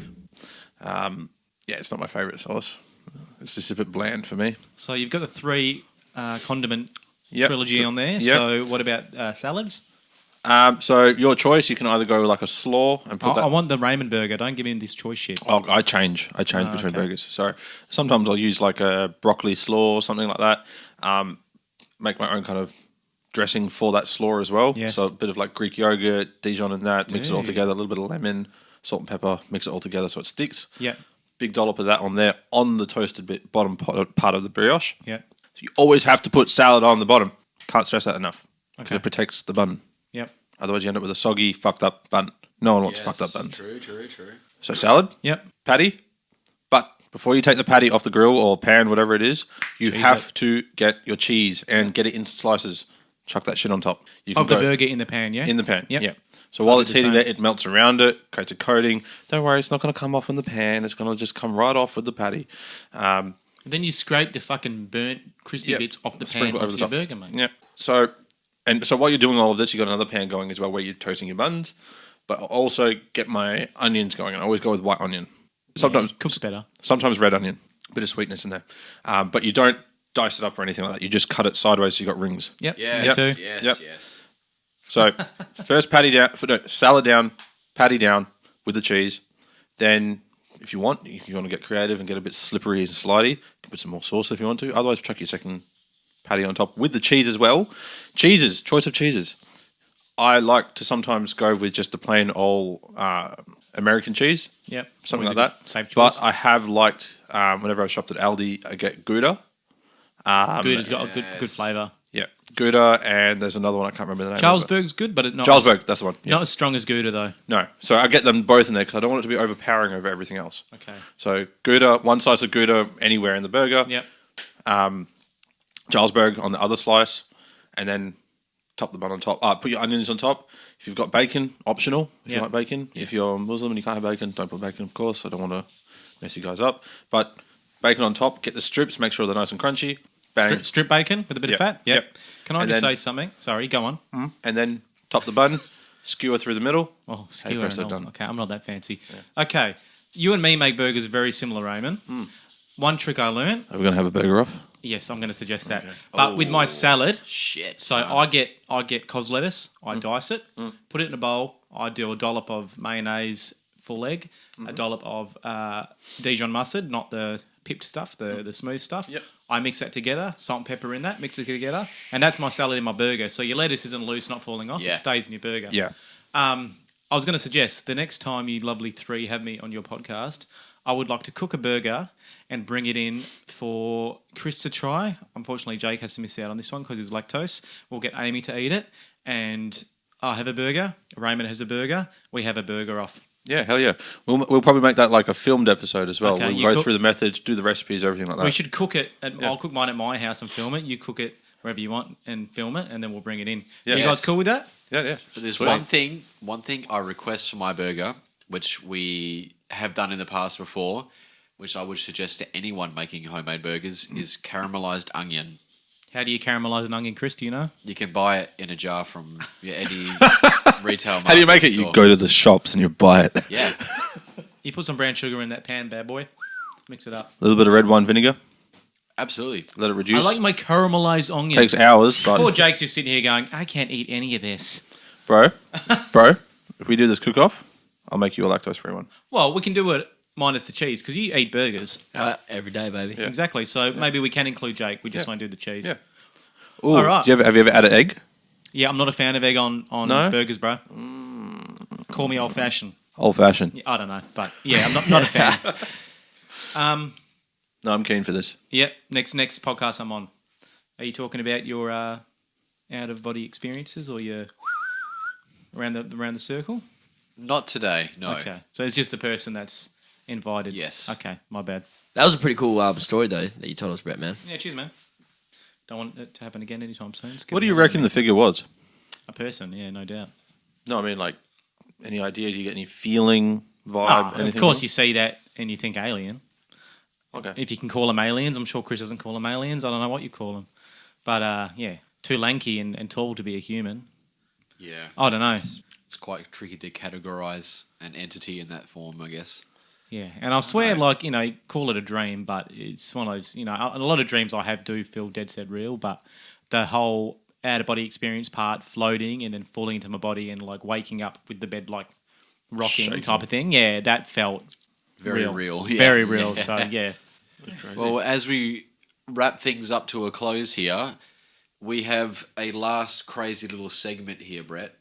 not my favorite sauce. It's just a bit bland for me. So you've got the 3 condiment trilogy on there. Yep. So what about salads? So your choice. You can either go like a slaw and put I want the Raymond burger. Don't give me this choice shit. Oh, I change between burgers. So sometimes I'll use like a broccoli slaw or something like that. Make my own kind of dressing for that slaw as well. Yes. So a bit of like Greek yogurt, Dijon and that, mix it all together, a little bit of lemon, salt and pepper, mix it all together so it sticks. Yeah. Big dollop of that on there on the toasted bottom part of the brioche. Yeah. So you always have to put salad on the bottom. Can't stress that enough because it protects the bun. Yep. Otherwise you end up with a soggy, fucked up bun. No one wants fucked up buns. True. So salad. Yep. Patty. But before you take the patty off the grill or pan, whatever it is, you have to get your cheese and get it into slices. Chuck that shit on top. You Of the burger in the pan, yeah? In the pan, Yep. yeah. So while it's the heating same. there, it melts around it, creates a coating. Don't worry, it's not going to come off in the pan. It's going to just come right off with the patty. And then you scrape the fucking burnt, crispy bits off the pan Sprinkle over onto the your top. burger, mate. Yeah. So while you're doing all of this, you've got another pan going as well where you're toasting your buns. But I'll also get my onions going. I always go with white onion. Sometimes Cooks better. Sometimes red onion. Bit of sweetness in there. But you don't dice it up or anything like that. You just cut it sideways so you got rings. Yep. Yeah. Me too. Yes. So first salad down, patty down with the cheese. Then if you want to get creative and get a bit slippery and slidey, you can put some more sauce if you want to. Otherwise, chuck your second patty on top with the cheese as well. Choice of cheeses. I like to sometimes go with just the plain old American cheese. Yep. Something Always like a that. Safe choice. But I have liked, whenever I shopped at Aldi, I get Gouda. Gouda's got a good flavour. Yeah. Gouda, and there's another one I can't remember the name. Charlesberg's good, but it's not Charlesberg, that's the one. Yeah. not as strong as Gouda though. No, so I get them both in there because I don't want it to be overpowering over everything else. Okay. So Gouda, one slice of Gouda anywhere in the burger. Yep. Jarlsberg on the other slice, and then top the bun on top. Put your onions on top. If you've got bacon, optional. If you Yep. like bacon. If you're Muslim and you can't have bacon, don't put bacon, of course. I don't want to mess you guys up. But bacon on top, get the strips, make sure they're nice and crunchy. Bang. Strip bacon with a bit Yep. of fat. Yep. Can I And just then- say something? Sorry, go on. And then top the bun, skewer through the middle. Oh, skewer presto, and all. done. Okay, I'm not that fancy. Okay, you and me make burgers very similar, Raymond. One trick I learned. Are we going to have a burger off? Yes, I'm going to suggest that. But with my salad, Shit. so I get cos lettuce, I dice it, put it in a bowl. I do a dollop of mayonnaise, full egg, a dollop of Dijon mustard, not the pipped stuff, the smooth stuff. Yep. I mix that together, salt and pepper in that, mix it together, and that's my salad in my burger. So your lettuce isn't loose, not falling off. Yeah. It stays in your burger. Yeah. I was going to suggest the next time you lovely three have me on your podcast, I would like to cook a burger and bring it in for Chris to try. Unfortunately, Jake has to miss out on this one because he's lactose. We'll get Amy to eat it, and I'll have a burger. Raymond has a burger. We have a burger off. Yeah, hell yeah. We'll probably make that like a filmed episode as well. Okay, We'll you go cook- through the methods, do the recipes, everything like that. We should cook it. I'll cook mine at my house and film it. You cook it wherever you want and film it, and then we'll bring it in. Yeah. You Yes. guys cool with that? Yeah. But there's Sweet. one thing I request for my burger, which we have done in the past before, which I would suggest to anyone making homemade burgers, is caramelized onion. How do you caramelize an onion, Chris? Do you know? You can buy it in a jar from your Eddie retail market How do you make it? You store. go to the shops and you buy it. Yeah. You put some brown sugar in that pan, bad boy. Mix it up. A little bit of red wine vinegar. Absolutely. Let it I reduce. like my caramelized onion. Takes hours, but Poor Jake's just sitting here going, I can't eat any of this. bro, if we do this cook-off, I'll make you a lactose-free one. Well, we can do it minus the cheese because you eat burgers. Every day, baby. Yeah. Exactly. So maybe we can include Jake. We just Yeah. won't do the cheese. Yeah. Ooh, All right. have you ever added egg? Yeah, I'm not a fan of egg on No? burgers, bro. Call me old-fashioned. Old-fashioned. I don't know, but yeah, I'm not a fan. No, I'm keen for this. Yep. Next podcast I'm on. Are you talking about your out-of-body experiences or your around the circle? Not today, no. Okay. So it's just the person that's invited. Yes. Okay. My bad. That was a pretty cool story, though, that you told us, Brett, man. Yeah. Cheers, man. Don't want it to happen again anytime soon. Just What do give you me reckon the figure was? a person? Yeah, no doubt. No, I mean, like, any idea? Do you get any feeling, vibe, Of anything? course, you see that and you think alien. Okay. If you can call them aliens, I'm sure Chris doesn't call them aliens. I don't know what you call them, but yeah, too lanky and tall to be a human. Yeah. I don't know. It's quite tricky to categorize an entity in that form, I guess. Yeah, and I swear, like, call it a dream, but it's one of those, a lot of dreams I have do feel dead set real, but the whole out of body experience part, floating and then falling into my body and like waking up with the bed like rocking Shaking. type of thing, yeah, that felt Very real. Yeah. very real. So yeah, Well, as we wrap things up to a close here, we have a last crazy little segment here, Brett.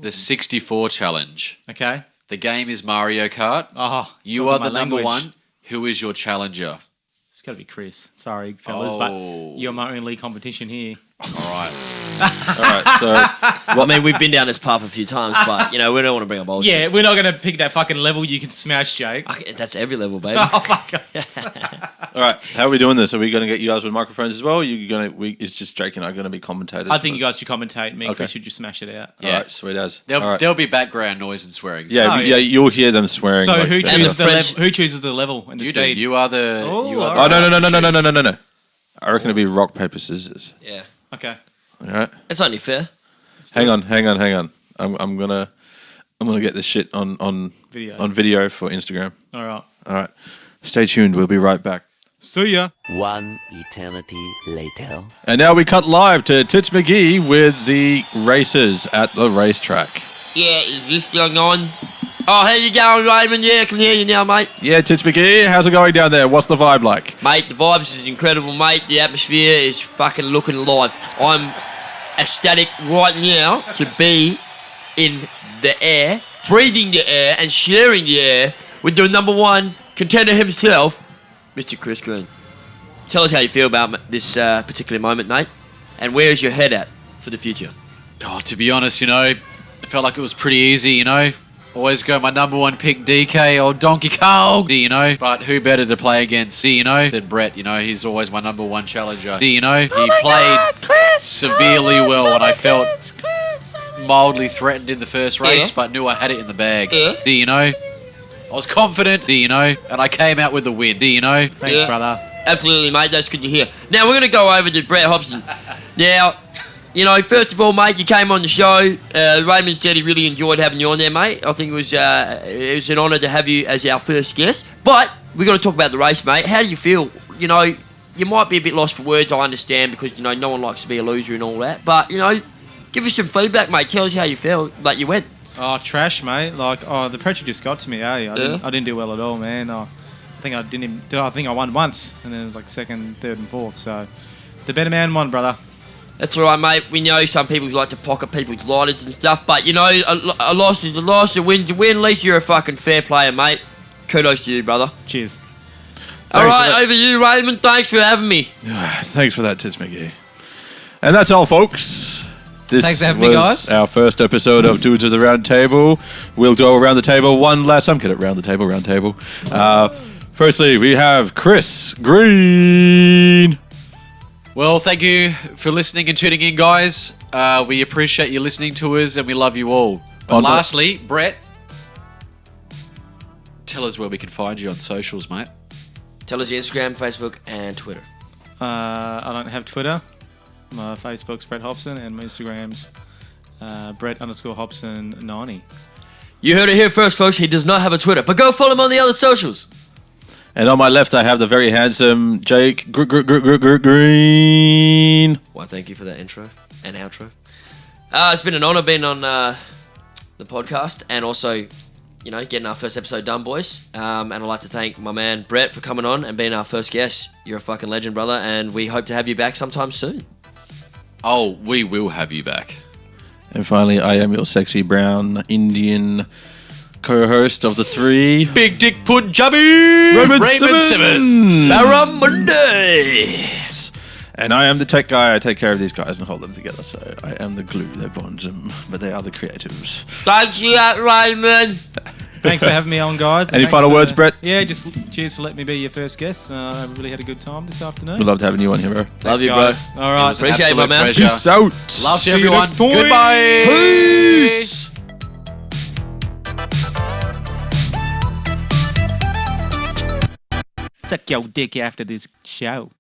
The 64 challenge. okay. The game is Mario Kart. Oh, You talking are my the number language. one. Who is your challenger? It's got to be Chris. Sorry, fellas, Oh. but you're my only competition here. All right. All right, so I mean, we've been down this path a few times, but, we don't want to bring up bullshit. Yeah, we're not going to pick that fucking level you can smash, Jake. That's every level, baby. Oh, fuck. all right, how are we doing this? Are we going to get you guys with microphones as well? It's just Jake and I going to be commentators. I think you guys should commentate. Me and Okay. Chris should just smash it out. Yeah. All right, sweet as. There'll, all right. there'll be background noise and swearing. Yeah, Oh, yeah, you'll hear them swearing. So like, who crazy. chooses the French- level? Who chooses the level and the You do. speed? You are the. Oh, you are all the right. Oh no! person. I reckon it'd be rock paper scissors. Yeah. Okay. All right, It's only fair. hang on. I'm gonna get this shit on Video. video for Instagram. All right. All right, stay tuned. We'll be right back. See ya. One eternity later. And now we cut live to Tits McGee with the racers at the racetrack. Yeah, is this thing on? Oh, how you going, Raymond? Yeah, I can hear you now, mate. Yeah, Tits McGee, how's it going down there? What's the vibe like? Mate, the vibes is incredible, mate. The atmosphere is fucking looking alive. I'm ecstatic right now to be in the air, breathing the air, and sharing the air with the number one contender himself, Mr. Chris Green. Tell us how you feel about this particular moment, mate. And where is your head at for the future? Oh, to be honest, I felt like it was pretty easy, Always go my number one pick, DK or Donkey Kong, But who better to play against, than Brett, He's always my number one challenger. He played severely well, and I felt mildly threatened in the first race, but knew I had it in the bag. I was confident, and I came out with the win. Thanks, brother. Absolutely, mate. That's good to hear. Now, we're going to go over to Brett Hobson. Now, first of all, mate, you came on the show. Raymond said he really enjoyed having you on there, mate. I think it was an honour to have you as our first guest. But we've got to talk about the race, mate. How do you feel? You might be a bit lost for words, I understand, because, no one likes to be a loser and all that. But, give us some feedback, mate. Tell us how you feel like you went. Oh, trash, mate. The pressure just got to me, I didn't do well at all, man. I think I won once, and then it was like second, third, and fourth. So the better man won, brother. That's all right, mate. We know some people like to pocket people's lighters and stuff, but a loss is a loss, a win's a win. At least you're a fucking fair player, mate. Kudos to you, brother. Cheers. All right, over to you, Raymond. Thanks for having me. Thanks for that, Tits McGee. And that's all, folks. This Thanks for having me, guys. Our first episode of Dudes of the Round Table. We'll go around the table one last time. Get it round the table. Firstly, we have Chris Green. Well, thank you for listening and tuning in, guys. We appreciate you listening to us, and we love you all. But lastly, Brett, tell us where we can find you on socials, mate. Tell us your Instagram, Facebook, and Twitter. I don't have Twitter. My Facebook's Brett Hobson, and my Instagram's Brett_Hobson90. You heard it here first, folks. He does not have a Twitter, but go follow him on the other socials. And on my left, I have the very handsome Jake Green. Well, thank you for that intro and outro. It's been an honour being on the podcast, and also, getting our first episode done, boys. And I'd like to thank my man Brett for coming on and being our first guest. You're a fucking legend, brother, and we hope to have you back sometime soon. Oh, we will have you back. And finally, I am your sexy brown Indian co-host of the three. Big Dick Punjabi! Raymond Simmons! Mondays. And I am the tech guy. I take care of these guys and hold them together. So I am the glue that bonds them. But they are the creatives. Thank you, Raymond. Thanks for having me on, guys. Any final words, Brett? Yeah, just cheers for letting me be your first guest. I really had a good time this afternoon. We loved having you on here, bro. Love you, guys. bro. All right. Appreciate it, my man. Pleasure. Peace out. Love to everyone. Goodbye. Peace. Suck your dick after this show.